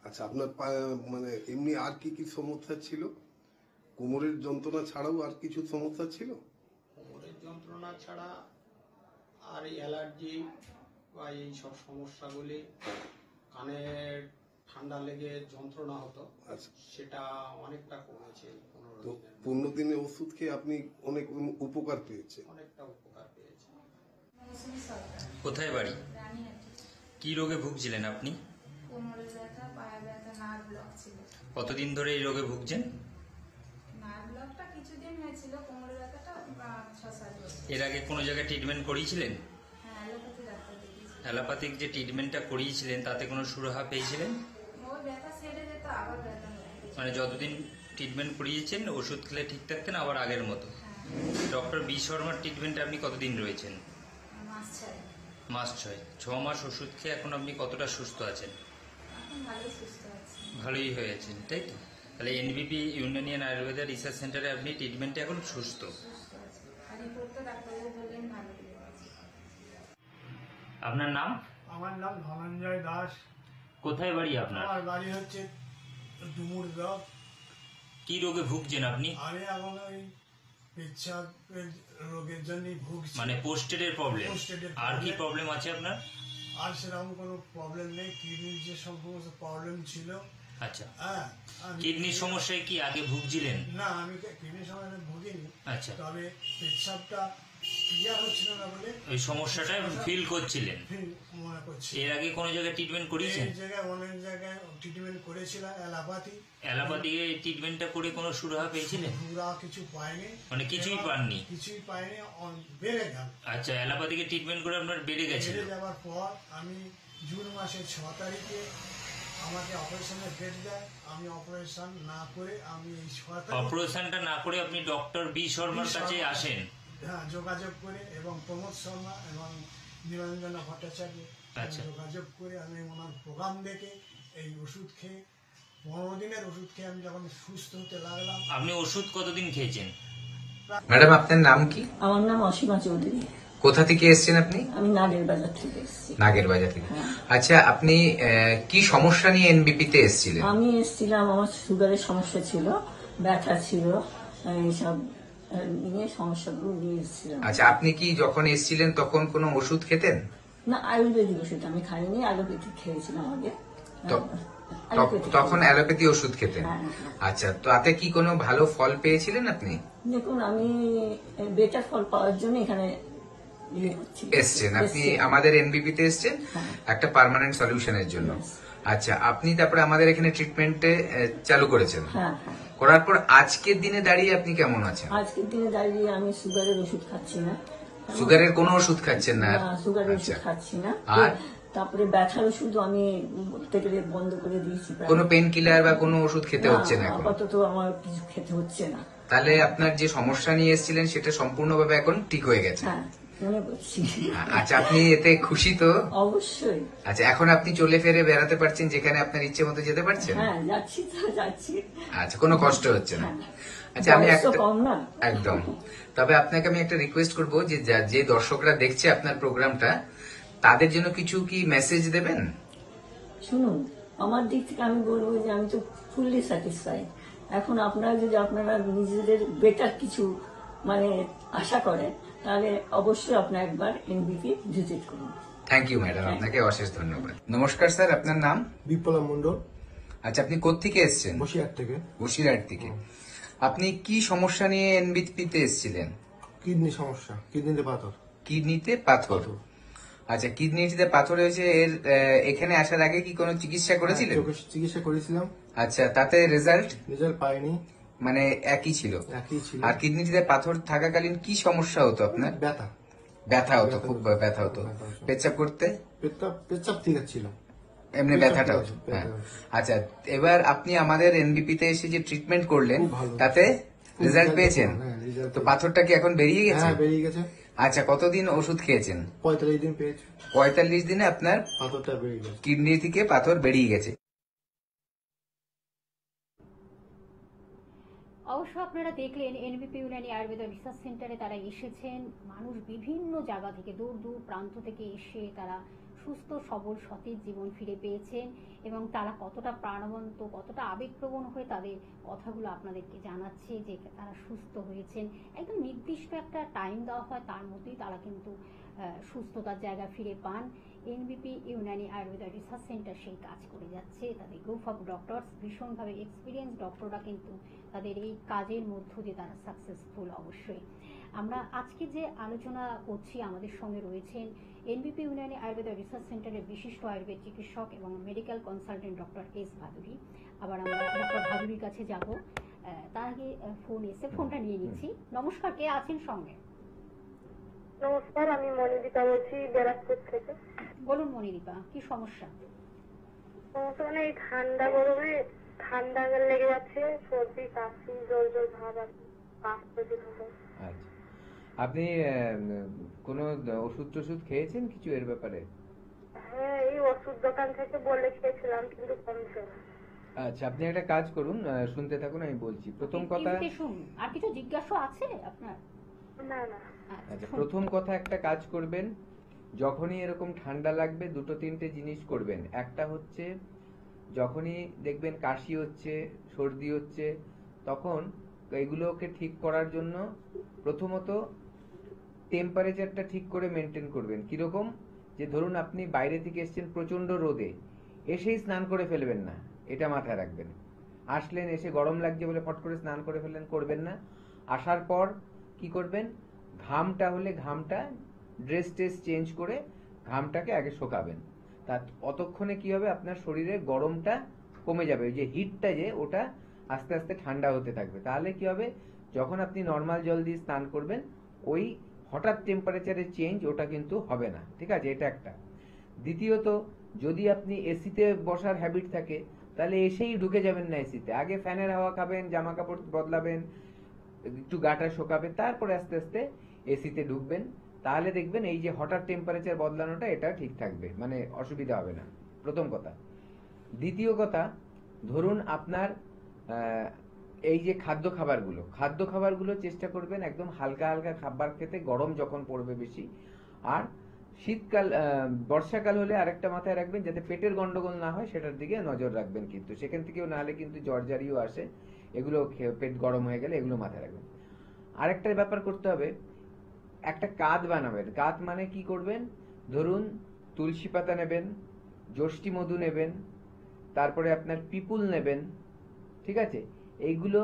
আচ্ছা, আপনার মানে এমনি আর কি কি সমস্যা ছিল? কোমরের যন্ত্রণা ছাড়াও আর কিছু সমস্যা ছিল? কোমরের যন্ত্রণা ছাড়া আর অ্যালার্জি বা এই সব সমস্যাগুলি, কানের ঠান্ডা লেগে যন্ত্রণা হতো, আচ্ছা, সেটা অনেকটা কমেছে। 15 তো দিনের 15 দিনের ওষুধ খেয়ে আপনি অনেক উপকার পেয়েছেন। অনেকটা উপকার পেয়েছে। কোথায় বাড়ি? কি রোগে ভুগছিলেন আপনি? কোমরের ব্যথা, পায়ের ব্যথা, নার্ভ ব্লক ছিল। কতদিন ধরে এই রোগে ভুগছেন? নার্ভ ব্লকটা কিছুদিন হয়েছিল, কোমরের ব্যথাটা 6-7 বছর। এর আগে কোনো জায়গায় ট্রিটমেন্ট করিয়েছিলেন? হ্যাঁ, অ্যালোপ্যাথি ডাক্তার দেখিয়েছি। অ্যালোপ্যাথিক যে ট্রিটমেন্টটা করিয়েছিলেন তাতে কোনো সুরাহা পেয়েছিলেন? ওই ব্যথা সেরে যেত, আবার ব্যথা হয়ে যেত। মানে যতদিন ট্রিটমেন্ট করিয়েছেন ওষুধ খেলে ঠিক থাকতেন, আবার আগের মতো? হ্যাঁ, ডক্টর বি শর্মার ট্রিটমেন্টে আপনি কতদিন রয়েছেন? মাস 6। মাস 6 মাস ওষুধ খেয়ে এখন আপনি কতটা সুস্থ আছেন? এখন ভালোই সুস্থ আছি। ভালোই হয়ে আছেন, তাই তো? তাহলে এনবিপি ইউনানিয়ান আয়ুর্বেদ রিসার্চ সেন্টারে আপনি ট্রিটমেন্টে এখন সুস্থ। সুস্থ আছি। আর রিপোর্ট তো ডাক্তারবাবু বললেন ভালো হয়ে গেছে। আপনার নাম? আমার নাম ধনঞ্জয় দাস। কোথায় বাড়ি আপনার? আমার বাড়ি হচ্ছে ডুমুর ব্লক। কি রোগে ভুগছেন আপনি? আমি এখন ওই পেচ্ছাপের রোগের জন্যই ভুগছি। মানে পোস্টেডের প্রবলেম? Prostate-এর আর কি problem। প্রবলেম আছে আপনার? আর সেরকম কোনো প্রবলেম নেই। কিডনির যে সমস্ত প্রবলেম ছিল, আচ্ছা, হ্যাঁ, কিডনির সমস্যায় কি আগে ভুগছিলেন? না, আমি কিডনির সমস্যা ভুগিনি। আচ্ছা, তবে পেচ্ছাপটা ক্লিয়ার হচ্ছিল না বলে ওই সমস্যাটা ফিল করছিলেন। ফিল মনে করছি। এর আগে কোনো জায়গায় ট্রিটমেন্ট করিয়েছেন? এই জায়গায় অনেক জায়গায় ট্রিটমেন্ট করেছিলাম, অ্যালোপ্যাথি। অ্যালোপ্যাথি ট্রিটমেন্টটা করে কোনো সুরাহা পেয়েছিলেন? পুরা কিছু পাইনি। মানে কিছুই এবার পাননি? কিছুই পাইনি, বেড়ে গেল। আচ্ছা, অ্যালোপ্যাথিকে ট্রিটমেন্ট করে আপনার বেড়ে গেছে? বেড়ে যাওয়ার পর আমি জুন মাসের 6 তারিখে আমাকে অপারেশনের ডেট দেয়। আমি অপারেশন না করে আমি এই 6 তারিখ, অপারেশনটা না করে আপনি ডক্টর বি শর্মার কাছে আসেন? হ্যাঁ, যোগাযোগ করে এবং প্রমোদ শর্মা এবং নিরঞ্জনা ভট্টাচার্য আচ্ছা। যোগাযোগ করে আমি ওনার প্রোগ্রাম দেখে এই ওষুধ খেয়ে 15 দিনের ওষুধ খেয়ে আমি যখন সুস্থ হতে লাগলাম। আপনি ওষুধ কতদিন খেয়েছেন? ম্যাডাম, আপনার নাম কি? আমার নাম অসীমা চৌধুরী। কোথা থেকে এসেছেন আপনি? আমি নাগের বাজার থেকে এসেছি। নাগের বাজার থেকে। আচ্ছা, আপনি কি সমস্যা নিয়ে এনবিপি তে এসেছিলেন? আমি এসেছিলাম, আমার সুগারের সমস্যা ছিল, ব্যথা ছিল, এইসব নিয়ে সমস্যাগুলো নিয়ে এসেছিলাম। আচ্ছা, আপনি কি যখন এসেছিলেন তখন কোনো ওষুধ খেতেন? না, আয়ুর্বেদিক ওষুধ আমি খাইনি, অ্যালোপ্যাথিক খেয়েছিলাম আগে। তখন অ্যালোপ্যাথি ওষুধ খেতেন? হ্যাঁ। আচ্ছা, তাতে কি কোনো ভালো ফল পেয়েছিলেন আপনি? দেখুন, আমি বেটার ফল পাওয়ার জন্য এখানে এসছেন আপনি আমাদের এনবিপি তে এসছেন একটা পার্মানেন্ট সলিউশনের জন্য। আচ্ছা, আপনি তারপরে আমাদের এখানে ট্রিটমেন্টে চালু করেছেন। হ্যাঁ, করার পর আজকের দিনে দাঁড়িয়ে আপনি কেমন আছেন? আজকের দিনে দাঁড়িয়ে আমি সুগারের ওষুধ খাচ্ছি না। সুগারের কোনো ওষুধ খাচ্ছেন না? সুগারের আচ্ছা। ওষুধ খাচ্ছি না। আর তারপরে ব্যথার ওষুধ আমি বলতে গেলে বন্ধ করে দিয়েছি প্রায়। কোনো পেন কিলার বা কোনো ওষুধ খেতে হচ্ছে না এখন? আপাতত আমার কিছু খেতে হচ্ছে না। তাহলে আপনার যে সমস্যা নিয়ে এসেছিলেন সেটা সম্পূর্ণভাবে এখন ঠিক হয়ে গেছে? হ্যাঁ, মনে করছি। আচ্ছা, আপনি এতে খুশি তো? অবশ্যই। আচ্ছা, এখন আপনি চলে ফিরে বেড়াতে পারছেন, যেখানে আপনার ইচ্ছে মতো যেতে পারছেন? হ্যাঁ, যাচ্ছি। আচ্ছা, কোনো কষ্ট হচ্ছে না? আচ্ছা, আমি বয়স তো একটা কম না। একদম। তবে আপনাকে আমি একটা রিকোয়েস্ট করব যে যে দর্শকরা দেখছে আপনার প্রোগ্রামটা, তাদের জন্য কিছু কি মেসেজ দেবেন? শুনুন, আমার দিক থেকে আমি বলবো যে আমি তো ফুললি স্যাটিসফাইড। এখন আপনারা যদি আপনারা নিজেদের বেটার কিছু মানে আশা করেন, তাহলে অবশ্যই আপনার একবার এনবিপি ভিজিট করুন। থ্যাংক ইউ ম্যাডাম, আপনাকে অশেষ ধন্যবাদ। নমস্কার স্যার, আপনার নাম? বিপ্লব মন্ডল, আচ্ছা, আপনি কোত্থেকে এসেছেন? বসিরহাট থেকে। বসিরহাট থেকে। আপনি কি সমস্যা নিয়ে এনবিপিতে এসেছিলেন? কিডনি সমস্যা, কিডনিতে পাথর। কিডনিতে পাথর। আচ্ছা, কিডনিতে পাথর হয়েছে। এখানে আসার আগে কি কোনো চিকিৎসা করেছিলেন? চিকিৎসা করেছিলাম। আচ্ছা, তাতে রেজাল্ট পাইনি। মানে একই ছিল? একই ছিল। আর কিডনিতে পাথর থাকাকালীন কি সমস্যা হতো আপনার? ব্যথা হতো, খুব ব্যথা হতো। পেচ্ছাপ করতে? পেচ্ছাপ ঠিক ছিল, এমনি ব্যথাটা হতো। হ্যাঁ, আচ্ছা, এবার আপনি আমাদের এনবিপিতে এসে যে ট্রিটমেন্ট করলেন তাতে রেজাল্ট পেয়েছেন তো? পাথরটা কি এখন বেরিয়ে গেছে? বেরিয়ে গেছে। আচ্ছা, কতদিন ওষুধ খেয়েছেন? 45 দিন পেয়েছি। 45 দিনে আপনার পাথরটা বেরিয়ে গেছে, কিডনি থেকে পাথর বেরিয়ে গেছে। অবশ্য আপনারা দেখলেন এনবিপি ইউনানি আয়ুর্বেদ রিসার্চ সেন্টারে তারা এসেছেন। মানুষ বিভিন্ন জায়গা থেকে, দূর দূর প্রান্ত থেকে এসে তারা সুস্থ সবল সতেজ জীবন ফিরে পেয়েছেন এবং তারা কতটা প্রাণবন্ত, কতটা আবেগপ্রবণ হয়ে তাদের কথাগুলো আপনাদেরকে জানাচ্ছে যে তারা সুস্থ হয়েছেন। একদম নির্দিষ্ট একটা টাইম দেওয়া হয়, তার মধ্যেই তারা কিন্তু সুস্থতার জায়গা ফিরে পান। এনবিপি ইউনানি আয়ুর্বেদ রিসার্চ সেন্টার সেই কাজ করে যাচ্ছে। তাদের গ্রুপ অফ ডক্টরস, ভীষণভাবে এক্সপিরিয়েন্স ডক্টররা কিন্তু তাদের এই কাজের মধ্য দিয়ে তারা সাকসেসফুল। অবশ্যই আমরা আজকে যে আলোচনা করছি, আমাদের সঙ্গে রয়েছেন এনবিপি ইউনানি আয়ুর্বেদ রিসার্চ সেন্টারের বিশিষ্ট আয়ুর্বেদ চিকিৎসক এবং medical consultant doctor S Bhaduri. আবার আমরা ডক্টর ভাদুরীর কাছে যাব, তার আগে ফোন এসে ফোনটা নিয়ে নিচ্ছি। নমস্কার, কে আছেন সঙ্গে? নমস্কার, আমি মনিদীপা বলছি ব্যারাকপুর থেকে। বলুন মনিদীপা, কি সমস্যা? মানে এই ঠান্ডা গরমে ঠান্ডা লেগে যাচ্ছে, সর্দি কাশি জল জল ভাব আছে। আচ্ছা, আপনি কোনো ওষুধ টষুধ খেয়েছেন কিছু এর ব্যাপারে? হ্যাঁ, এই ওষুধ দোকান থেকে বলে খেয়েছিলাম, কিন্তু কমছে না। আচ্ছা, আপনি একটা কাজ করুন, শুনতে থাকুন, আমি বলছি। প্রথম কথা, আর কিছু জিজ্ঞাসা আছে আপনার? না না। আচ্ছা, প্রথম কথা একটা কাজ করবেন, যখনই এরকম ঠান্ডা লাগবে দুটো তিনটে জিনিস করবেন। একটা হচ্ছে যখনই দেখবেন কাশি হচ্ছে, সর্দি হচ্ছে, তখন এগুলোকে ঠিক করার জন্য প্রথমত টেম্পারেচারটা ঠিক করে মেনটেন করবেন। কিরকম? যে ধরুন আপনি বাইরে থেকে এসেছেন প্রচন্ড রোদে, এসেই স্নান করে ফেলবেন না, এটা মাথায় রাখবেন। আসলেন, এসে গরম লাগছে বলে ফট করে স্নান করে ফেললেন, করবেন না। আসার পর কি করবেন, ঘামটা হলে ঘামটা ড্রেস চেঞ্জ করে ঘামটাকে আগে শোকাবেন। তা অতক্ষণে কি হবে, আপনার শরীরে গরমটা কমে যাবে, ওই যে হিটটা যে ওটা আস্তে আস্তে ঠান্ডা হতে থাকবে। তাহলে কি হবে, যখন আপনি নর্মাল জল দিয়ে স্নান করবেন ওই হঠাৎ টেম্পারেচারের চেঞ্জ ওটা কিন্তু হবে না। ঠিক আছে, এটা একটা। দ্বিতীয়ত, যদি আপনি এসিতে বসার হ্যাবিট থাকে তাহলে এসেই ঢুকে যাবেন না এসিতে, আগে ফ্যানের হাওয়া খাবেন, জামা কাপড় বদলাবেন, একটু গাটা শোকাবে, তারপরে আস্তে আস্তে এসিতে ঢুকবেন। তাহলে দেখবেন এই যে হঠাৎ টেম্পারেচার বদলানোটা এটা ঠিক থাকবে, মানে অসুবিধা হবে না, প্রথম কথা। দ্বিতীয় কথা, ধরুন আপনার এই যে খাদ্য খাবারগুলো চেষ্টা করবেন একদম হালকা হালকা খাবার খেতে, গরম যখন পড়বে বেশি। আর শীতকাল, বর্ষাকাল হলে আরেকটা মাথায় রাখবেন, যাতে পেটের গন্ডগোল না হয় সেটার দিকে নজর রাখবেন, কিন্তু সেখান থেকেও না হলে কিন্তু জ্বরজারিও আসে, এগুলো পেট গরম হয়ে গেলে এগুলো মাথায় রাখবেন। আরেকটা ব্যাপার করতে হবে, একটা কাঁধ বানাবেন। কাঁধ মানে কি করবেন, ধরুন তুলসী পাতা নেবেন, যষ্টি মধু নেবেন, তারপরে আপনার পিপুল নেবেন, ঠিক আছে? এইগুলো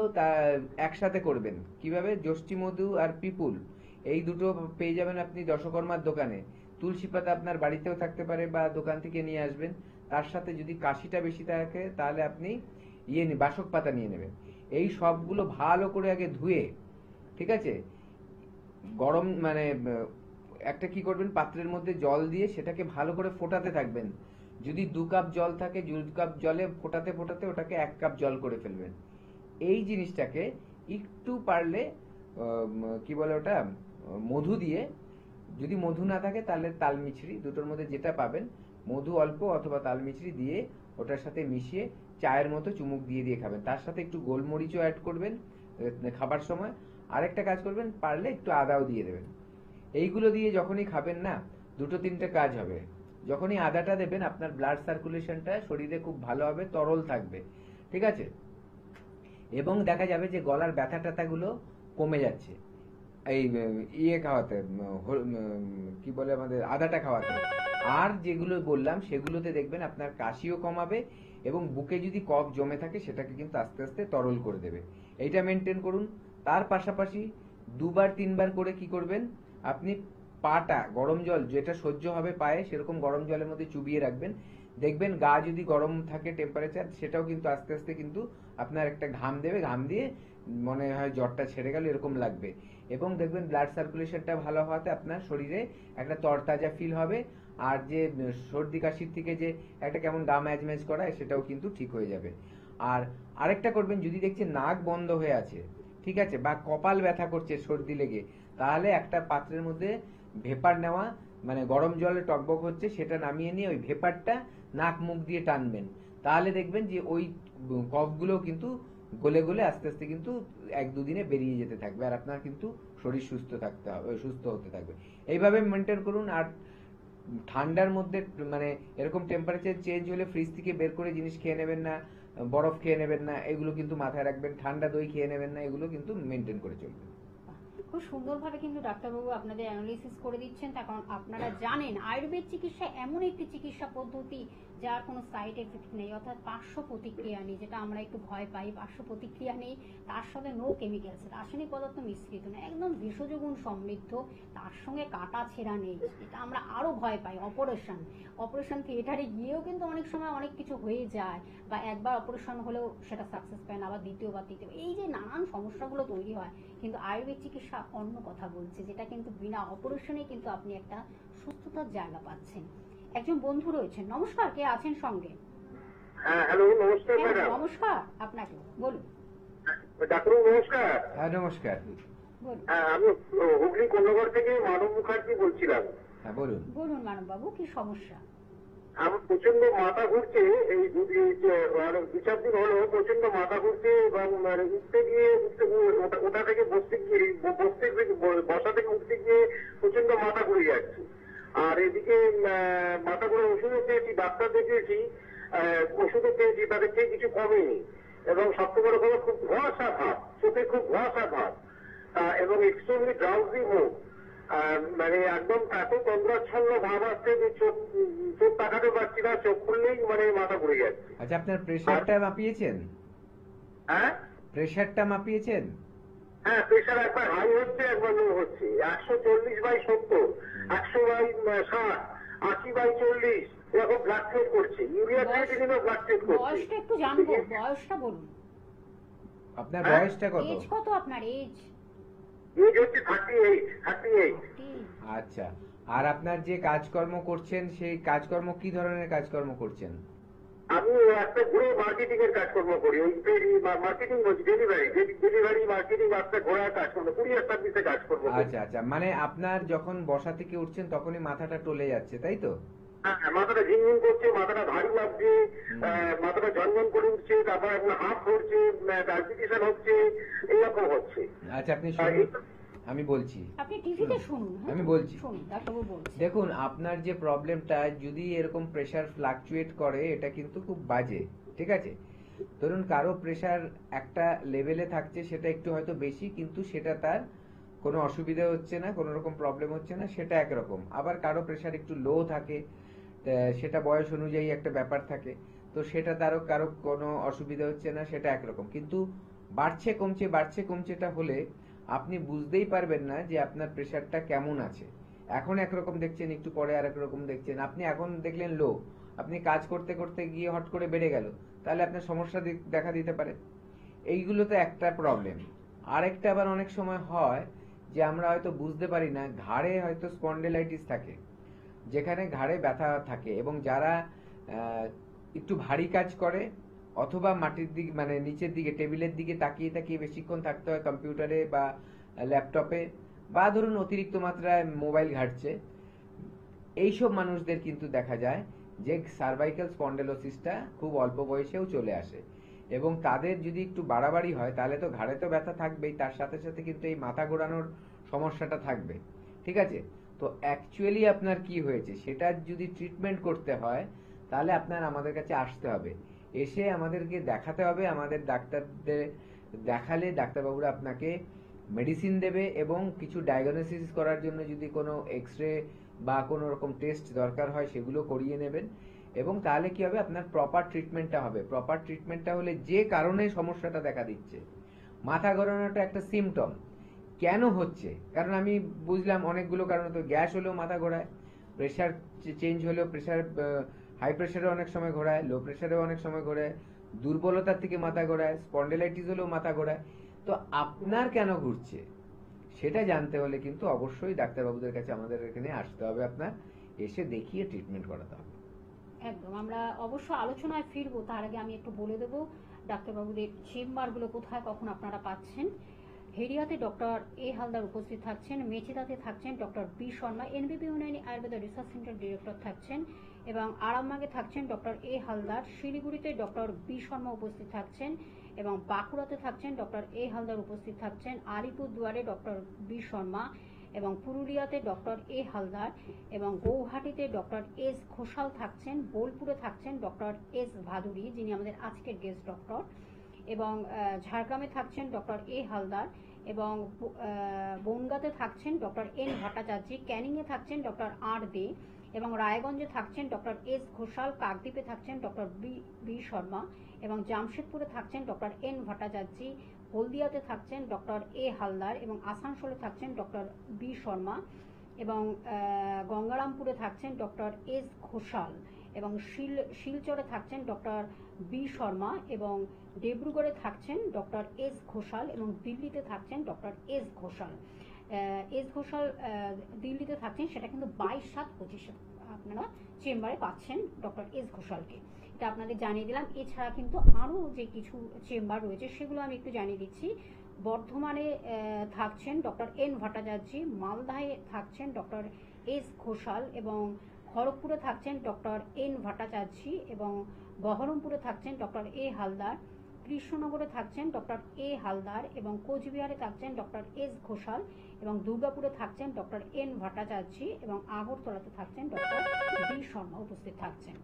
একসাথে করবেন। কিভাবে? যষ্টি মধু আর পিপুল এই দুটো পেয়ে যাবেন আপনি দশকর্মার দোকানে। তুলসী পাতা আপনার বাড়িতেও থাকতে পারে বা দোকান থেকে নিয়ে আসবেন। তার সাথে যদি কাশিটা বেশি থাকে তাহলে আপনি বাসক পাতা নিয়ে নেবেন। এই সবগুলো ভালো করে আগে ধুয়ে, ঠিক আছে, গরম মানে একটা কি করবেন, পাত্রের মধ্যে জল দিয়ে সেটাকে ভালো করে ফোটাতে থাকবেন। যদি 2 কাপ জল থাকে, 2 কাপ জলে ফোটাতে ফোটাতে ওটাকে 1 কাপ জল করে ফেলবেন। এই জিনিসটাকে একটু পারলে কি বলে ওটা, মধু দিয়ে, যদি মধু না থাকে তাহলে তাল মিছরি, দুটোর মধ্যে যেটা পাবেন, মধু অল্প অথবা তাল মিছরি দিয়ে ওটার সাথে মিশিয়ে চায়ের মতো চুমুক দিয়ে দিয়ে খাবেন। তার সাথে একটু গোলমরিচও অ্যাড করবেন খাবার সময়। আরেকটা কাজ করবেন, পারলে একটু আদাও দিয়ে দেবেন। এইগুলো দিয়ে যখনই খাবেন না, 2-3টে কাজ হবে। যখনই আদাটা দেবেন, আপনার ব্লাড সার্কুলেশনটা শরীরে খুব ভালো হবে, তরল থাকবে, ঠিক আছে? এবং দেখা যাবে যে গলার ব্যথা ট্যাথাগুলো কমে যাচ্ছে এই ইয়ে খাওয়াতে, কি বলে আমাদের আদাটা খাওয়াতে। আর যেগুলো বললাম সেগুলোতে দেখবেন আপনার কাশিও কমাবে, এবং বুকে যদি কফ জমে থাকে সেটাকে কিন্তু আস্তে আস্তে তরল করে দেবে। এইটা মেনটেন করুন। তার পাশাপাশি 2-3 বার করে কি করবেন, আপনি পাটা গরম জল, যেটা সহ্য হবে পায়ে সেরকম গরম জলের মধ্যে চুবিয়ে রাখবেন। দেখবেন গা যদি গরম থাকে টেম্পারেচার, সেটাও কিন্তু আস্তে আস্তে কিন্তু আপনার একটা ঘাম দেবে, ঘাম দিয়ে মনে হয় জ্বরটা ছেড়ে গেল এরকম লাগবে। এবং দেখবেন ব্লাড সার্কুলেশনটা ভালো হওয়াতে আপনার শরীরে একটা তরতাজা ফিল হবে। আর যে সর্দি কাশির থেকে যে একটা কেমন গা ম্যাজ ম্যাজ করায়, সেটাও কিন্তু ঠিক হয়ে যাবে। আর আরেকটা করবেন, যদি দেখছেন নাক বন্ধ হয়ে আছে, ঠিক আছে, বা কপাল ব্যথা করছে সর্দি লেগে, তাহলে একটা পাত্রের মধ্যে ভেপার নেওয়া, মানে গরম জলে টকবক হচ্ছে সেটা নামিয়ে নিয়ে ওই ভেপারটা নাক মুখ দিয়ে টানবেন। তাহলে দেখবেন যে ওই কফগুলো কিন্তু গলে গলে আস্তে আস্তে কিন্তু 1-2 দিনে বেরিয়ে যেতে থাকবে, আর আপনার কিন্তু শরীর সুস্থ হতে থাকবে। এইভাবে মেনটেন করুন। আর ঠান্ডার মধ্যে মানে এরকম টেম্পারেচার চেঞ্জ হলে ফ্রিজ থেকে বের করে জিনিস খেয়ে নেবেন না, বরফ খেয়ে নেবেন না, এগুলো কিন্তু মাথায় রাখবেন। ঠান্ডা দই খেয়ে নেবেন না, এগুলো কিন্তু মেনটেন করে চলবেন। খুব সুন্দরভাবে কিন্তু ডাক্তারবাবু আপনাদের অ্যানালিসিস করে দিচ্ছেন। তার কারণ আপনারা জানেন আয়ুর্বেদ চিকিৎসা এমন একটি চিকিৎসা পদ্ধতি যার কোনো সাইড এফেক্ট নেই, অর্থাৎ পার্শ্ব প্রতিক্রিয়া নেই, যেটা আমরা একটু ভয় পাই। পার্শ্ব প্রতিক্রিয়া নেই, তার সাথে নো কেমিক্যালস, রাসায়নিক পদার্থ মিশ্রিত না, একদম ভেষজ গুণ সমৃদ্ধ, তার সঙ্গে কাটা ছেঁড়া নেই। এটা আমরা আরো ভয় পাই। অপারেশন থিয়েটারে গিয়েও কিন্তু অনেক সময় অনেক কিছু হয়ে যায়, বা একবার অপারেশন হলেও সেটা সাকসেস পায় না, আবার দ্বিতীয়বার এই যে নানান সমস্যাগুলো তৈরি হয়। কিন্তু আয়ুর্বেদ চিকিৎসা অন্য কথা বলছে, যেটা কিন্তু বিনা অপারেশনে কিন্তু আপনি একটা সুস্থতার জায়গা পাচ্ছেন। একজন বন্ধু রয়েছেন, নমস্কার, কে আছেন সঙ্গে? হ্যাঁ, হ্যালো, নমস্কার ম্যাডাম। নমস্কার, আপনাকে বলুন। ডাক্তারবাবু নমস্কার। হ্যাঁ নমস্কার। হ্যাঁ, আমি হুগলি কন্যগর থেকে মানব মুখার্জি বলছিলাম। হ্যাঁ বলুন। বলুন মানব বাবু, কি সমস্যা? আমার প্রচন্ড মাথা ঘুরছে, এই 2-4 দিন হলো প্রচন্ড মাথা ঘুরছে, এবং উঠতে গিয়ে ওটা থেকে বসা থেকে উঠতে গিয়ে প্রচন্ড মাথা ঘুরে যাচ্ছে। আর এদিকে মাথা ঘুরে ওষুধও পেয়েছি, ডাক্তার দেখিয়েছি, ওষুধও পেয়েছি, তাদের থেকে কিছু কমেনি। এবং সবচেয়ে বড় কথা, খুব ধোঁয়াশা ভাব, চোখে খুব ধোঁয়াশা ভাব, এবং এক্সট্রিমলি ড্রাউজি মুখ, মানে একদম এত তন্দ্রাচ্ছন্ন ভাব আসছে যে চোখ তাকাতে পারছি না, চোখ খুললেই মানে মাথা ঘুরে যাচ্ছে। আচ্ছা, আপনার প্রেশারটা মাপিয়েছেন? হ্যাঁ, প্রেশারটা মাপিয়েছেন? হ্যাঁ, প্রেশার একবার হাই হচ্ছে, একবার লো হচ্ছে। 140/70, 100/60, 80/40 এরকম ব্লাড টেস্ট করছে। ইউরিয়া ক্রিয়েটিনিনও ব্লাড টেস্ট করছে। বয়সটা একটু জানবো, বয়সটা বলুন। আপনার বয়সটা কত? এজ কত আপনার? এজ হচ্ছে 38। আচ্ছা, আর আপনার যে কাজকর্ম করছেন সেই কাজকর্ম কি ধরনের কাজকর্ম করছেন? আমি একটা ঘুরে মার্কেটিং এর কাজকর্ম করি, ওই মার্কেটিং বলছি, ডেলিভারি মার্কেটিং, একটা ঘোড়ার কাজকর্ম, কুরিয়ার সার্ভিসে কাজ করবো। আচ্ছা আচ্ছা, মানে আপনার যখন বসা থেকে উঠছেন তখনই মাথাটা টলে যাচ্ছে, তাই তো? হ্যাঁ, মাথাটা ঝিনঝিন করছে, মাথাটা ভারী লাগছে, মাথাটা ঝনঝন করে উঠছে, তারপর এখন হাত ধরছে, ডায়াবেটিস হচ্ছে, এইরকম হচ্ছে। আচ্ছা, আপনি শুনুন, আমি বলছি, আপনি টিভিতে শুনুন। আমি বলছি, শুনুন, ডাক্তারবাবু বলছি। দেখুন, আপনার যে প্রবলেমটা, যদি এরকম প্রেসার ফ্লাকচুয়েট করে, এটা কিন্তু খুব বাজে, ঠিক আছে? ধরুন কারো প্রেসার একটা লেভেলে থাকছে, সেটা একটু হয়তো বেশি, কিন্তু সেটা তার কোনো অসুবিধা হচ্ছে না, কোনো রকম প্রবলেম হচ্ছে না, সেটা একরকম। আবার কারো প্রেসার একটু লো থাকে, সেটা বয়স অনুযায়ী একটা ব্যাপার থাকে, তো সেটা তারও কারো কোনো অসুবিধা হচ্ছে না, সেটা একরকম। কিন্তু বাড়ছে কমছেটা হলে আপনি বুঝতেই পারবেন না যে আপনার প্রেসারটা কেমন আছে। এখন একরকম দেখছেন, একটু পরে আর একরকম দেখছেন। আপনি এখন দেখলেন লো, আপনি কাজ করতে করতে গিয়ে হট করে বেড়ে গেল, তাহলে আপনার সমস্যা দেখা দিতে পারে। এইগুলো তো একটা প্রবলেম। আরেকটা আবার অনেক সময় হয় যে আমরা হয়তো বুঝতে পারি না, ঘাড়ে হয়তো স্পন্ডেলাইটিস থাকে, যেখানে ঘাড়ে ব্যথা থাকে, এবং যারা একটু ভারী কাজ করে অথবা মাটির দিকে মানে নিচের দিকে টেবিলের দিকে তাকিয়ে তাকিয়ে বেশিক্ষণ থাকতে হয় কম্পিউটারে বা ল্যাপটপে, বা ধরুন অতিরিক্ত মাত্রায় মোবাইল ঘাঁটছে, এইসব মানুষদের কিন্তু দেখা যায় যে সার্ভাইকাল স্পন্ডেলোসিসটা খুব অল্প বয়সেও চলে আসে। এবং তাদের যদি একটু বাড়াবাড়ি হয় তাহলে তো ঘাড়ে তো ব্যথা থাকবেই, তার সাথে সাথে কিন্তু এই মাথা ঘোরানোর সমস্যাটা থাকবে। ঠিক আছে, তো অ্যাকচুয়ালি আপনার কি হয়েছে সেটা যদি ট্রিটমেন্ট করতে হয় তাহলে আপনার আমাদের কাছে আসতে হবে, এসে আমাদেরকে দেখাতে হবে। আমাদের ডাক্তারদের দেখালে ডাক্তারবাবুরা আপনাকে মেডিসিন দেবে, এবং কিছু ডায়াগনোসিস করার জন্য যদি কোনো এক্সরে বা কোনো রকম টেস্ট দরকার হয় সেগুলো করিয়ে নেবেন। এবং তাহলে কি হবে, আপনার প্রপার ট্রিটমেন্টটা হবে। প্রপার ট্রিটমেন্টটা হলে যে কারণে সমস্যাটা দেখা দিচ্ছে, মাথা ঘোরানোটা একটা সিমটম, কেন হচ্ছে, কারণ আমি বুঝলাম অনেকগুলো কারণ, তো গ্যাস হলেও মাথা ঘোরায়, প্রেশার চেঞ্জ হলেও প্রেশার, হাই প্রেশারে অনেক সময় ঘোরায়, লো প্রেশারে অনেক সময় ঘোরায়, দুর্বলতার থেকে মাথা ঘোরায়, স্পন্ডেলাইটিস হলেও মাথা ঘোরায়। তো আপনার কেন ঘুরছে সেটা জানতে হলে কিন্তু অবশ্যই ডাক্তারবাবুদের কাছে আমাদের এখানে আসতে হবে, আপনার এসে দেখিয়ে ট্রিটমেন্ট করাতে হবে। একদম, আমরা অবশ্য আলোচনায় ফিরবো, তার আগে আমি একটু বলে দেবো ডাক্তারবাবুদের চেম্বারগুলো কোথায় কখন আপনারা পাচ্ছেন। হেরিয়াতে ডক্টর এ হালদার উপস্থিত থাকছেন, মেচেদাতে থাকছেন doctor B Sharma, NBP Unani Ayurveda research centre director থাকছেন, এবং আরামবাগে থাকছেন ডক্টর এ হালদার, শিলিগুড়িতে ডক্টর বি শর্মা উপস্থিত থাকছেন, এবং বাঁকুড়াতে থাকছেন ডক্টর এ হালদার উপস্থিত থাকছেন, আলিপুরদুয়ারে ডক্টর বি শর্মা, এবং পুরুলিয়াতে ডক্টর এ হালদার, এবং গৌহাটিতে ডক্টর এস ঘোষাল থাকছেন, বোলপুরে থাকছেন ডক্টর এস ভাদুরী, যিনি আমাদের আজকের গেস্ট ডক্টর, এবং ঝাড়গ্রামে থাকছেন ডক্টর এ হালদার, এবং বনগাঁতে থাকছেন ডক্টর এন ভট্টাচার্য, ক্যানিংয়ে থাকছেন ডক্টর আর দে, এবং রায়গঞ্জে থাকছেন ডক্টর এস ঘোষাল, কাকদ্বীপে থাকছেন ডক্টর বি শর্মা, এবং জামশেদপুরে থাকছেন ডক্টর এন ভট্টাচার্য, হলদিয়াতে থাকছেন ডক্টর এ হালদার, এবং আসানসোলে থাকছেন ডক্টর বি শর্মা, এবং গঙ্গারামপুরে থাকছেন ডক্টর এস ঘোষাল, এবং শিলচরে থাকছেন ডক্টর বি শর্মা, এবং ডিব্রুগড়ে থাকছেন ডক্টর এস ঘোষাল, এবং দিল্লিতে থাকছেন ডক্টর এস ঘোষাল। দিল্লিতে থাকছেন, সেটা কিন্তু 22/7/25 আপনারা চেম্বারে পাচ্ছেন ডক্টর এস ঘোষালকে, এটা আপনাদের জানিয়ে দিলাম। এছাড়া কিন্তু আরও যে কিছু চেম্বার রয়েছে সেগুলো আমি একটু জানিয়ে দিচ্ছি। বর্ধমানে থাকছেন ডক্টর এন ভট্টাচার্য, মালদায় থাকছেন ডক্টর এস ঘোষাল, এবং খড়গপুরে থাকছেন ডক্টর এন ভট্টাচার্য, এবং বহরমপুরে থাকছেন ডক্টর এ হালদার, কৃষ্ণনগরে থাকছেন ডক্টর এ হালদার, এবং কোচবিহারে থাকছেন ডক্টর এস ঘোষাল, এবং দুর্গাপুরে থাকছেন ডক্টর এন ভট্টাচার্য, এবং আগরতলাতে থাকছেন ডক্টর বি শর্মা উপস্থিত থাকছেন।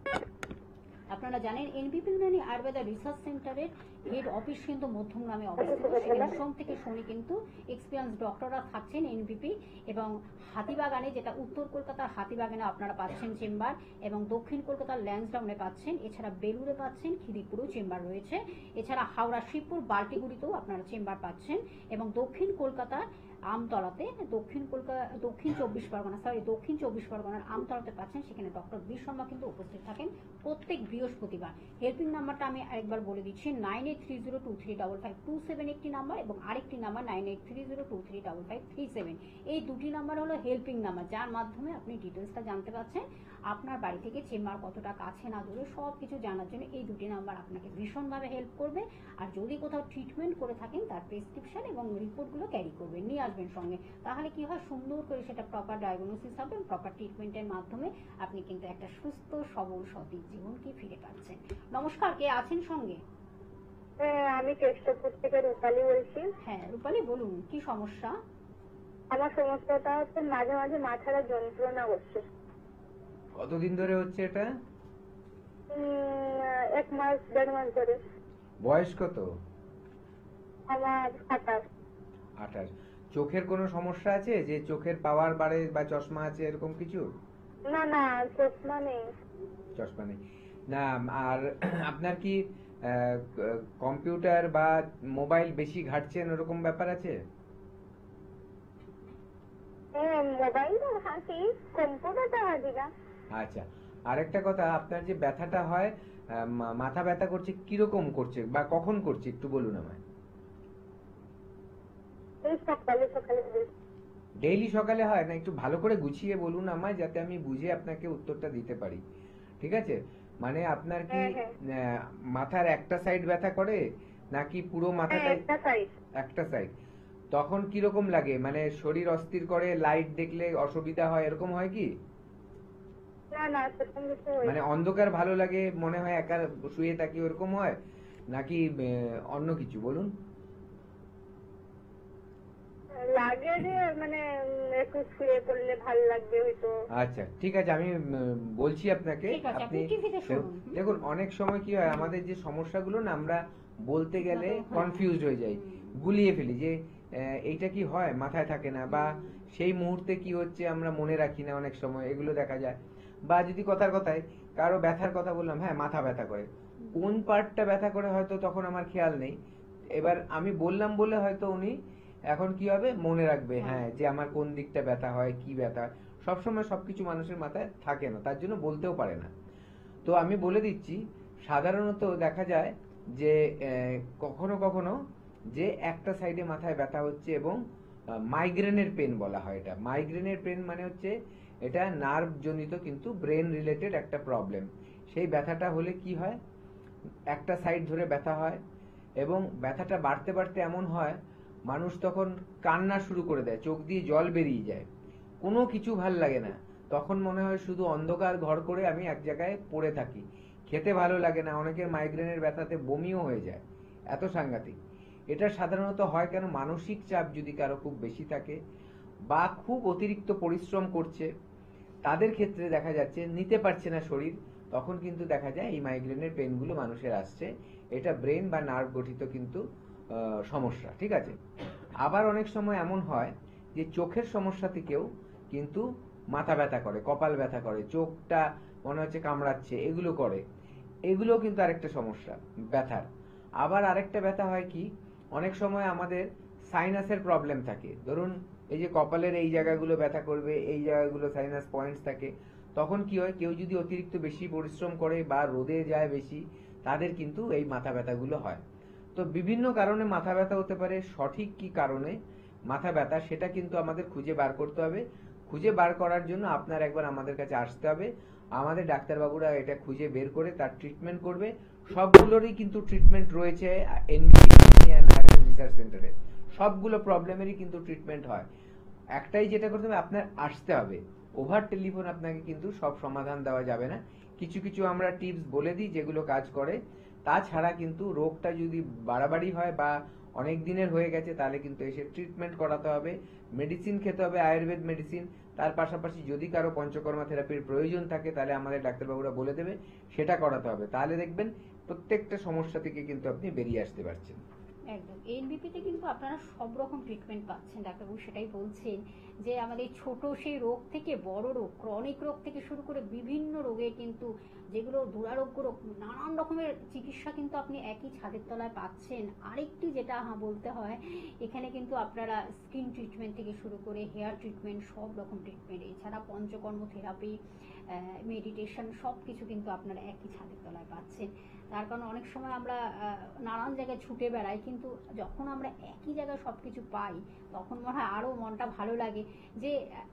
আপনারা জানেন এনবিপি ইউনানি আয়ুর্বেদা রিসার্চ সেন্টারের হেড অফিস কিন্তু মধ্যমগ্রামে অবস্থিত, সেখানে সোম থেকে শনি কিন্তু এক্সপিরিয়েন্স ডক্টররা থাকছেন এনবিপি, এবং হাতিবাগানে, যেটা উত্তর কলকাতার হাতিবাগানে আপনারা পাচ্ছেন চেম্বার, এবং দক্ষিণ কলকাতার ল্যান্সডাউনে পাচ্ছেন, এছাড়া বেলুড়ে পাচ্ছেন, খিদিরপুরেও চেম্বার রয়েছে, এছাড়া হাওড়া, শিবপুর, বাল্টিগুড়িতেও আপনারা চেম্বার পাচ্ছেন, এবং দক্ষিণ কলকাতার আমতলাতে, দক্ষিণ চব্বিশ পরগনার আমতলাতে পাচ্ছেন, সেখানে ডক্টর বি শর্মা কিন্তু উপস্থিত থাকেন প্রত্যেক বৃহস্পতিবার। হেল্পিং নাম্বারটা আমি আরেকবার বলে দিচ্ছি, 9830235527 একটি নাম্বার, এবং আরেকটি নাম্বার 9830235537। এই দুটি নাম্বার হলো হেল্পিং নাম্বার, যার মাধ্যমে আপনি ডিটেলসটা জানতে পারছেন, আপনার বাড়ি থেকে চেম্বার কতটা কাছে না দূরে সব কিছু জানার জন্য এই দুটি নাম্বার আপনাকে ভীষণভাবে হেল্প করবে। আর যদি কোথাও ট্রিটমেন্ট করে থাকেন তার প্রেসক্রিপশন এবং রিপোর্টগুলো ক্যারি করবেন, নিয়ে আসবেন সঙ্গে, তাহলে কি হয়, সুন্দর করে সেটা প্রপার ডায়াগনোসিস হবে, প্রপার ট্রিটমেন্টের মাধ্যমে আপনি কিন্তু একটা সুস্থ সবল সঠিক জীবনকে ফিরে পাচ্ছেন। নমস্কার, কে আছেন সঙ্গে? আমি কেষ্টপুর থেকে রূপালী বলছি। হ্যাঁ রূপালী, বলুন কি সমস্যা? আমার সমস্যাটা হচ্ছে মাঝে মাঝে মাথাটা যন্ত্রণা করছে। কতদিন ধরে হচ্ছে এটা? 1 মাস 1.5 মাস ধরে। বয়স কত? আমার 28। 28। চোখের কোনো সমস্যা আছে, যে চোখের পাওয়ার বাড়ে বা চশমা আছে এরকম কিছু? না না, চশমা নেই। চশমা নেই না। আর আপনার কি কম্পিউটার বা মোবাইল বেশি ঘাঁটছেন ওরকম ব্যাপার আছে? মোবাইল হাঁটি, কম্পিউটারটা হাঁটি না। আচ্ছা, আরেকটা কথা, আপনার যে ব্যথাটা হয়, মাথা ব্যথা করছে, কিরকম করছে বা কখন করছে একটু বলুন আমায়। এই সকালে সকালে। ডেইলি সকালে হয় না? একটু ভালো করে গুছিয়ে বলুন আমায়, যাতে আমি বুঝে আপনাকে উত্তরটা দিতে পারি, ঠিক আছে? মানে আপনার কি মাথার একটা সাইড ব্যথা করে নাকি পুরো মাথাটাই? একটা সাইড। তখন কিরকম লাগে? মানে শরীর অস্থির করে, লাইট দেখলে অসুবিধা হয়, এরকম হয় কি? মানে অন্ধকার ভালো লাগে, মনে হয় একা শুয়ে থাকি, ওরকম হয় নাকি অন্য কিছু? বলুন। লাগে যে মানে একটু শুয়ে পড়লে ভালো লাগবে হয়তো। আচ্ছা ঠিক আছে, আমি বলছি আপনাকে। আপনি দেখুন, অনেক সময় কি হয়, আমাদের যে সমস্যাগুলো না, আমরা বলতে গেলে কনফিউজড হয়ে যাই, গুলিয়ে ফেলি যে এইটা কি হয়, মাথায় থাকে না, বা সেই মুহূর্তে কি হচ্ছে আমরা মনে রাখি না, অনেক সময় এগুলো দেখা যায়। বা যদি কথার কথায় কারো ব্যথার কথা বললাম, হ্যাঁ মাথা ব্যথা করে, কোন পার্টটা ব্যথা করে হয়তো তখন আমার খেয়াল নেই, এবার আমি বললাম বলে হয়তো উনি এখন কি হবে মনে রাখবে, হ্যাঁ যে আমার কোন দিকটা ব্যথা হয়, কি ব্যথা। সবসময় সবকিছু মানুষের মাথায় থাকে না, তার জন্য বলতেও পারে না। তো আমি বলে দিচ্ছি, সাধারণত দেখা যায় যে কখনো কখনো যে একটা সাইডে মাথায় ব্যথা হচ্ছে, এবং মাইগ্রেনের পেন বলা হয় এটা। মাইগ্রেনের পেন মানে হচ্ছে এটা নার্ভ জনিত কিন্তু ব্রেন রিলেটেড একটা প্রবলেম। সেই ব্যথাটা হলে কি হয়, একটা সাইড ধরে ব্যথা হয়, এবং ব্যথাটা বাড়তে বাড়তে এমন হয় মানুষ তখন কান্না শুরু করে দেয়, চোখ দিয়ে জল বেরিয়ে যায়, কোনো কিছু ভাল লাগে না, তখন মনে হয় শুধু অন্ধকার ঘর করে আমি এক জায়গায় পড়ে থাকি, খেতে ভালো লাগে না, অনেকের মাইগ্রেনের ব্যথাতে বমিও হয়ে যায়, এত সাংঘাতিক। এটা সাধারণত হয় কেন, মানসিক চাপ যদি কারো খুব বেশি থাকে বা খুব অতিরিক্ত পরিশ্রম করছে, তাদের ক্ষেত্রে দেখা যাচ্ছে নিতে পারছে না শরীর, তখন কিন্তু দেখা যায় এই মাইগ্রেনের পেনগুলো মানুষের আসছে। এটা ব্রেন বা নার্ভ গঠিত কিন্তু সমস্যা, ঠিক আছে? আবার অনেক সময় এমন হয় যে চোখের সমস্যা থেকেও কিন্তু মাথা ব্যথা করে, কপাল ব্যথা করে, চোখটা মনে হচ্ছে কামড়াচ্ছে, এগুলো করে, এগুলো কিন্তু আরেকটা সমস্যা ব্যথার। আবার আরেকটা ব্যথা হয় কি, অনেক সময় আমাদের সাইনাসের প্রবলেম থাকে, ধরুন এই যে কপালের এই জায়গাগুলো ব্যথা করবে, এই জায়গাগুলো সাইনাস পয়েন্টস থাকে, তখন কি হয়, কেউ যদি অতিরিক্ত বেশি পরিশ্রম করে বা রোদে যায় বেশি, তাদের কিন্তু এই মাথা ব্যথাগুলো হয়। তো বিভিন্ন কারণে মাথা ব্যথা হতে পারে, সঠিক কি কারণে মাথা ব্যথা সেটা কিন্তু আমাদের খুঁজে বার করতে হবে। খুঁজে বার করার জন্য আপনার একবার আমাদের কাছে আসতে হবে, আমাদের ডাক্তারবাবুরা এটা খুঁজে বের করে তার ট্রিটমেন্ট করবে। সবগুলোরই কিন্তু ট্রিটমেন্ট রয়েছে এনবিপি রিসার্চ সেন্টারে, সবগুলো প্রবলেমেরই কিন্তু ট্রিটমেন্ট হয়। একটাই যেটা করতে হবে, আপনার আসতে হবে। ওভার টেলিফোন আপনাকে কিন্তু সব সমাধান দেওয়া যাবে না, কিছু কিছু আমরা টিপস বলে দিই যেগুলো কাজ করে। তাছাড়া কিন্তু রোগটা যদি বাড়াবাড়ি হয় বা অনেক দিনের হয়ে গেছে, তাহলে কিন্তু এসে ট্রিটমেন্ট করাতে হবে, মেডিসিন খেতে হবে, আয়ুর্বেদ মেডিসিন। তার পাশাপাশি যদি কারো পঞ্চকর্মা থেরাপির প্রয়োজন থাকে, তাহলে আমাদের ডাক্তারবাবুরা বলে দেবে, সেটা করাতে হবে। তাহলে দেখবেন প্রত্যেকটা সমস্যা থেকে কিন্তু আপনি বেরিয়ে আসতে পারছেন। একদম, এনবিপিতে কিন্তু আপনারা সব রকম ট্রিটমেন্ট পাচ্ছেন, ডাক্তারবাবু সেটাই বলছেন যে আমাদের ছোট সেই রোগ থেকে বড় রোগ, ক্রনিক রোগ থেকে শুরু করে বিভিন্ন রোগের কিন্তু যেগুলো দুরারোগ্য রোগ, নানান রকমের চিকিৎসা কিন্তু আপনি একই ছাদের তলায় পাচ্ছেন। আরেকটি যেটা বলতে হয়, এখানে কিন্তু আপনারা স্কিন ট্রিটমেন্ট থেকে শুরু করে হেয়ার ট্রিটমেন্ট, সব রকম ট্রিটমেন্ট, এছাড়া পঞ্চকর্ম থেরাপি, মেডিটেশন, সব কিছু কিন্তু আপনারা একই ছাদের তলায় পাচ্ছেন। তার কারণ অনেক সময় আমরা নানান জায়গায় ছুটে বেড়াই, কিন্তু যখন আমরা একই জায়গায় সব কিছু পাই, তখন মনে হয় আরও মনটা ভালো লাগে যে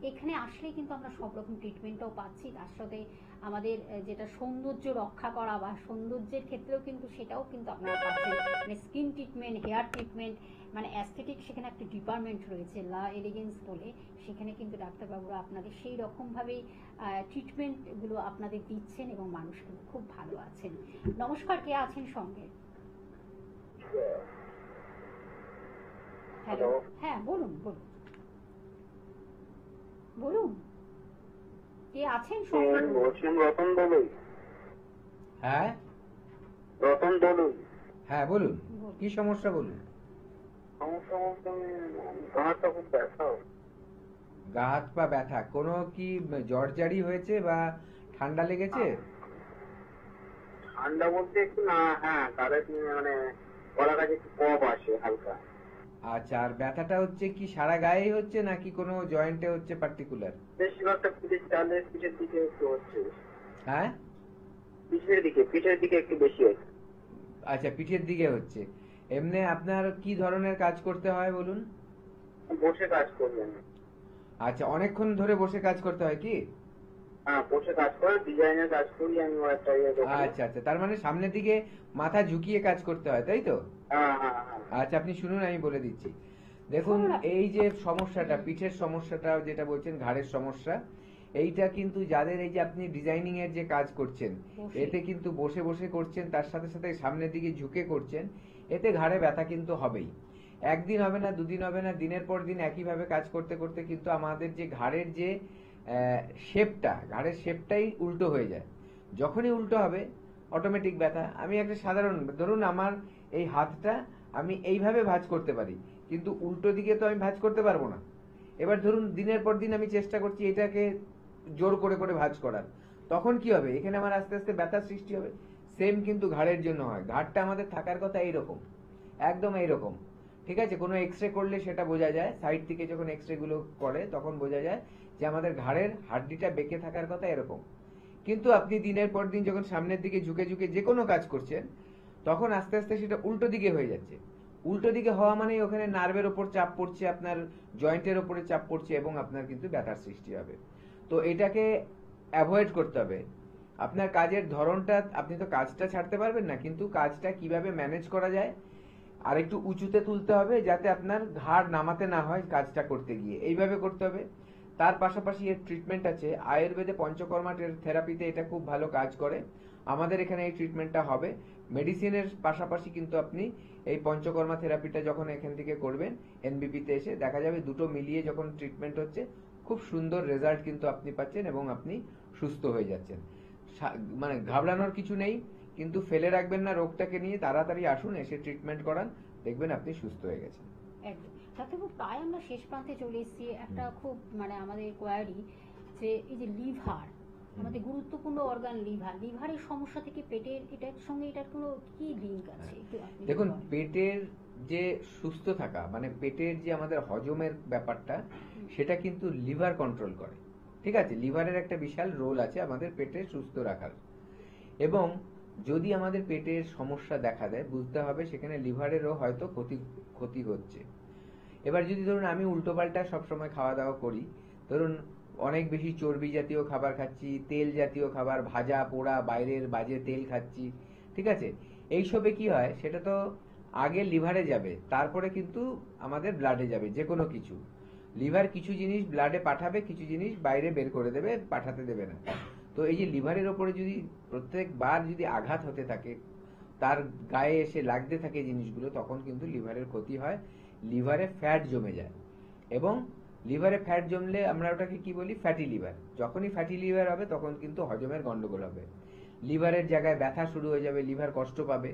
এখানে আসলে কিন্তু আমরা সব রকম ট্রিটমেন্টটাও পাচ্ছি। তার সাথে আমাদের যেটা সৌন্দর্য রক্ষা করা বা সৌন্দর্যের ক্ষেত্রেও কিন্তু সেটাও কিন্তু আপনারা পাচ্ছেন, মানে স্কিন ট্রিটমেন্ট, হেয়ার ট্রিটমেন্ট, মানে অ্যাস্থেটিক, সেখানে একটা ডিপার্টমেন্ট রয়েছে লা এলিগেন্স বলে, সেখানে কিন্তু ডাক্তারবাবুরা আপনাদের সেই রকমভাবেই ট্রিটমেন্টগুলো আপনাদের দিচ্ছেন এবং মানুষ কিন্তু খুব ভালো আছেন। নমস্কার, কে আছেন সঙ্গে? হ্যালো, হ্যাঁ বলুন বলুন বলুন, কে আছেন সঙ্গে? রতন দলুই। হ্যাঁ রতন দলুই। হ্যাঁ বলুন, কি সমস্যা বলুন। সমস্যা বলতে গা হাতটা খুব ব্যথা। গা হাত পা ব্যথা, কোনো কি জ্বর জারি হয়েছে বা ঠান্ডা লেগেছে? ঠান্ডা বলতে একটু না, হ্যাঁ তাহলে মানে গলা কাছে একটু কফ আসে হালকা। আচ্ছা, আর ব্যথাটা হচ্ছে কি সারা গায়ে হচ্ছে নাকি কোনো জয়েন্টে হচ্ছে পার্টিকুলার? বেশিরভাগটা পিঠের চালে, পিঠের দিকে একটু হচ্ছে। হ্যাঁ পিঠের দিকে একটু বেশি হচ্ছে। আচ্ছা, পিঠের দিকে হচ্ছে। এমনি আপনার কি ধরনের কাজ করতে হয় বলুন? বসে কাজ করবেন। আচ্ছা, অনেকক্ষণ ধরে বসে কাজ করতে হয় কি? হ্যাঁ, বসে কাজ করে ডিজাইনের কাজ করি আমি একটা আচ্ছা আচ্ছা, তার মানে সামনের দিকে মাথা ঝুঁকিয়ে কাজ করতে হয়, তাই তো? হ্যাঁ হ্যাঁ হ্যাঁ। আচ্ছা, আপনি শুনুন, আমি বলে দিচ্ছি। দেখুন, এই যে সমস্যাটা, পিঠের সমস্যাটা যেটা বলছেন, ঘাড়ের সমস্যা, এইটা কিন্তু যাদের, এই যে আপনি ডিজাইনিং এর যে কাজ করছেন, এতে কিন্তু বসে বসে করছেন, তার সাথে সাথে সামনের দিকে ঝুঁকে করছেন, এতে ঘাড়ে ব্যথা কিন্তু হবেই। একদিন হবে না, দুদিন হবে না, দিনের পর দিন একইভাবে কাজ করতে করতে কিন্তু আমাদের যে ঘাড়ের যে শেপটা, ঘাড়ের শেপটাই উল্টো হয়ে যায়। যখনই উল্টো হবে অটোমেটিক ব্যথা। আমি একটা সাধারণ, ধরুন আমার এই হাতটা আমি এইভাবে ভাঁজ করতে পারি, কিন্তু উল্টো দিকে তো আমি ভাঁজ করতে পারবো না। এবার ধরুন দিনের পর দিন আমি চেষ্টা করছি এটাকে জোর করে করে ভাঁজ করার, তখন কি হবে? এখানে আমার আস্তে আস্তে ব্যথার সৃষ্টি হবে। সেম কিন্তু ঘাড়ের জন্য হয়। ঘাড়টা আমাদের থাকার কথা এইরকম, একদম এইরকম, ঠিক আছে? কোনো এক্সরে করলে সেটা বোঝা যায়, সাইড থেকে যখন এক্সরে গুলো করে তখন বোঝা যায় যে আমাদের ঘাড়ের হাড্ডিটা বেঁকে থাকার কথা এরকম। কিন্তু আপনি দিনের পর দিন যখন সামনের দিকে ঝুঁকে ঝুঁকে যে কোনো কাজ করছেন, তখন আস্তে আস্তে সেটা উল্টো দিকে হয়ে যাচ্ছে। উল্টো দিকে হওয়া মানেই ওখানে নার্ভের ওপর চাপ পড়ছে, আপনার জয়েন্টের ওপরে চাপ পড়ছে, এবং আপনার কিন্তু ব্যথার সৃষ্টি হবে। তো এটাকে অ্যাভয়েড করতে হবে। আপনার কাজের ধরনটা, আপনি তো কাজটা ছাড়তে পারবেন না, কিন্তু কাজটা কিভাবে ম্যানেজ করা যায় আর একটু উঁচুতে তুলতে হবে, যাতে আপনার ঘাড় নামাতে না হয় কাজটা করতে গিয়ে, এইভাবে করতে হবে। তার পাশাপাশি এর ট্রিটমেন্ট আছে আয়ুর্বেদে, পঞ্চকর্মা থেরাপিতে এটা খুব ভালো কাজ করে। আমাদের এখানে এই ট্রিটমেন্টটা হবে। মেডিসিনের পাশাপাশি কিন্তু আপনি এই পঞ্চকর্মা থেরাপিটা যখন এখান থেকে করবেন, এনবিপিতে এসে দেখা যাবে দুটো মিলিয়ে যখন ট্রিটমেন্ট হচ্ছে, খুব সুন্দর রেজাল্ট কিন্তু আপনি পাচ্ছেন এবং আপনি সুস্থ হয়ে যাচ্ছেন। মানে ঘাবড়ানোর কিছু নেই, কিন্তু ফেলে রাখবেন না রোগটাকে নিয়ে, তাড়াতাড়ি আসুন, এসে ট্রিটমেন্ট করান, দেখবেন আপনি সুস্থ হয়ে গেছেন। একদম। ডাক্তারবাবু, প্রায় আমরা শেষ প্রান্তে চলে এসেছি। একটা খুব মানে আমাদের কোয়ারি, যে এই যে লিভার, আমাদের গুরুত্বপূর্ণ অর্গান লিভার, লিভারের সমস্যা থেকে পেটের, এটার সঙ্গে এটার কোনো কি লিঙ্ক আছে? একটু আপনি দেখুন, বলেন। পেটের যে সুস্থ থাকা, মানে পেটের যে আমাদের হজমের ব্যাপারটা, সেটা কিন্তু লিভার কন্ট্রোল করে, ঠিক আছে? লিভারের একটা বিশাল রোল আছে আমাদের পেটে সুস্থ রাখার। এবং যদি আমাদের পেটের সমস্যা দেখা দেয়, বুঝতে হবে সেখানে লিভারেরও হয়তো ক্ষতি হচ্ছে। এবার যদি ধরুন আমি উল্টোপাল্টা সবসময় খাওয়া দাওয়া করি, ধরুন অনেক বেশি চর্বি জাতীয় খাবার খাচ্ছি, তেল জাতীয় খাবার, ভাজা পোড়া বাইরের বাজে তেল খাচ্ছি, ঠিক আছে? এইসবে কি হয়, সেটা তো আগে লিভারে যাবে, তারপরে কিন্তু আমাদের ব্লাডে যাবে। যে কোনো কিছু, লিভার কিছু জিনিস ব্লাডে পাঠাবে, কিছু জিনিস বাইরে বের করে দেবে, পাঠাতে দেবে না। তো এই যে লিভারের ওপরে যদি প্রত্যেকবার যদি আঘাত হতে থাকে, তার গায়ে এসে লাগতে থাকে জিনিসগুলো, তখন কিন্তু লিভারের ক্ষতি হয়, লিভারে ফ্যাট জমে যায়। এবং লিভারে ফ্যাট জমলে আমরা ওটাকে কি বলি? Fatty liver. যখনই ফ্যাটি লিভার হবে তখন কিন্তু হজমের গন্ডগোল হবে, লিভারের জায়গায় ব্যথা শুরু হয়ে যাবে, লিভার কষ্ট পাবে।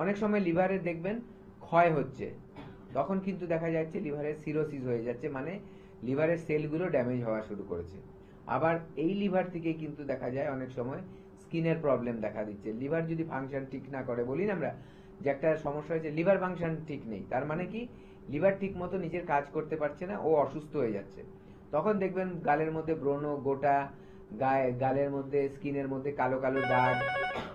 অনেক সময় লিভারে দেখবেন ক্ষয় হচ্ছে, তখন কিন্তু দেখা যাচ্ছে লিভারের সিরোসিস হয়ে যাচ্ছে, মানে লিভারের সেলগুলো ড্যামেজ হওয়া শুরু করেছে। আবার এই লিভার থেকে কিন্তু দেখা যায় অনেক সময় স্কিনের প্রবলেম দেখা দিচ্ছে। লিভার যদি ফাংশন ঠিক না করে, বলি না আমরা যে একটা সমস্যা হয়েছে, লিভার ফাংশন ঠিক নেই, তার মানে কি? লিভার ঠিক মতো নিজের কাজ করতে পারছে না, ও অসুস্থ হয়ে যাচ্ছে। তখন দেখবেন গালের মধ্যে ব্রণ, গোটা গালের মধ্যে, স্কিনের মধ্যে কালো কালো দাগ,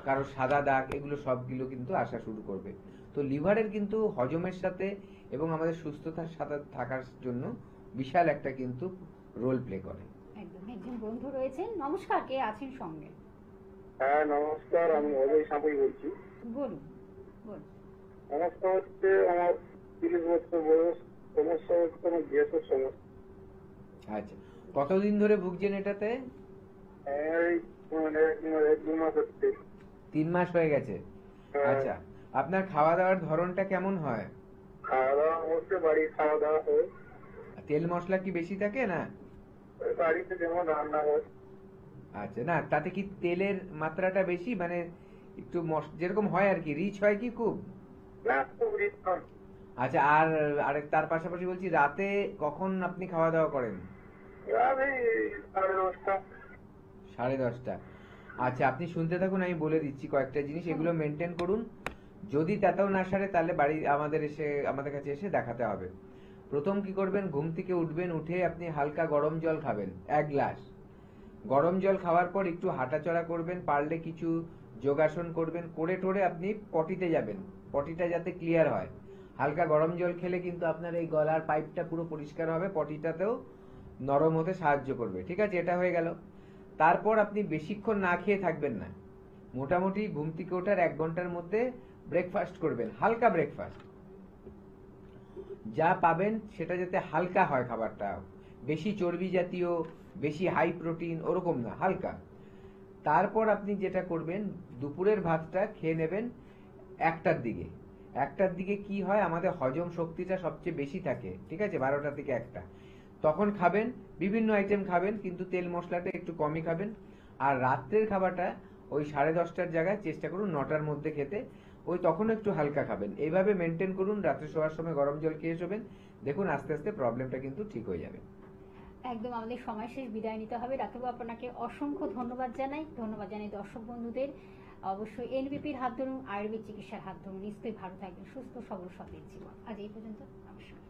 কারো সাদা দাগ, এগুলো সবগুলো কিন্তু আসা শুরু করবে। তো লিভারের কিন্তু হজমের সাথে এবং আমাদের সুস্থতার সাথে থাকার জন্য বিশাল একটা কিন্তু রোল প্লে করে। একদম। একজন বন্ধু রয়েছেন, নমস্কার, কে আছেন সঙ্গে? হ্যাঁ নমস্কার, আমি অজয় সাঁপুই বলছি। বলুন বলুন। সমস্যা হচ্ছে আমার 30 বছর বয়স, সমস্যা হচ্ছে আমার গ্যাসের সমস্যা। আচ্ছা, কতদিন ধরে ভুগছেন এটাতে? এই মানে 1-2 মাস হচ্ছে। 3 মাস হয়ে গেছে। আচ্ছা, আপনার খাওয়া দাওয়ার ধরনটা কেমন হয়? খাওয়া দাওয়া হচ্ছে, বাড়ির খাওয়া দাওয়া হয়। তেল মশলা কি বেশি থাকে না? বাড়িতে যেমন রান্না হয়। আচ্ছা, না তাতে কি তেলের মাত্রাটা বেশি, মানে একটু যেরকম হয় আর কি, রিচ হয় কি খুব? না, খুব রিচ নয়। আচ্ছা, আর তার পাশাপাশি বলছি, রাতে কখন আপনি খাওয়া দাওয়া করেন? রাত এই 10:30। 10:30। আচ্ছা, আপনি শুনতে থাকুন, আমি বলে দিচ্ছি কয়েকটা জিনিস, এগুলো মেনটেন করুন। যদি তাতেও না সারে, তাহলে বাড়ি আমাদের কাছে এসে দেখাতে হবে। প্রথম কি করবেন, ঘুম থেকে উঠবেন, উঠে আপনি হালকা গরম জল খাবেন 1 গ্লাস। গরম জল খাওয়ার পর একটু হাঁটাচলা করবেন, পারলে কিছু যোগাসন করবেন, করে টোরে আপনি পটিতে যাবেন, পটিটা যাতে ক্লিয়ার হয়। হালকা গরম জল খেলে কিন্তু আপনার এই গলার পাইপটা পুরো পরিষ্কার হবে, পটিটাতেও নরম হতে সাহায্য করবে। ঠিক আছে, এটা হয়ে গেল। তারপর আপনি বেশিক্ষণ না খেয়ে থাকবেন না, মোটামুটি ঘুম থেকে ওঠার 1 ঘন্টার মধ্যে ব্রেকফাস্ট করবেন, হালকা ব্রেকফাস্ট। যা পাবেন সেটা যাতে হালকা হয়, খাবারটা বেশি চর্বি জাতীয়, বেশি হাই প্রোটিন ওরকম না, হালকা। তারপর আপনি যেটা করবেন, দুপুরের ভাতটা খেয়ে নেবেন 1টার দিকে। 1টার দিকে কি হয়, আমাদের হজম শক্তিটা সবচেয়ে বেশি থাকে, ঠিক আছে, 12টা থেকে 1টা। তখন খাবেন, বিভিন্ন আইটেম খাবেন, কিন্তু তেল মশলাটা একটু কমই খাবেন। আর রাত্রের খাবারটা ওই 10:30টার জায়গায় চেষ্টা করুন 9টার মধ্যে খেতে, ওই তখন একটু হালকা খাবেন। এইভাবে মেনটেন করুন, রাত্রে শোয়ার সময় গরম জল খেয়ে শোবেন, দেখুন আস্তে আস্তে প্রবলেমটা কিন্তু ঠিক হয়ে যাবে। একদম আমাদের সময় শেষ, বিদায় নিতে হবে। ডাক্তারবাবু আপনাকে অসংখ্য ধন্যবাদ জানাই দর্শক বন্ধুদের। অবশ্যই এনবিপির হাত ধরুন, আয়ুর্বেদ চিকিৎসার হাত ধরুন, নিশ্চয়ই ভালো থাকবেন, সুস্থ সবল সতেজ জীবন। আজ এই পর্যন্ত, নমস্কার।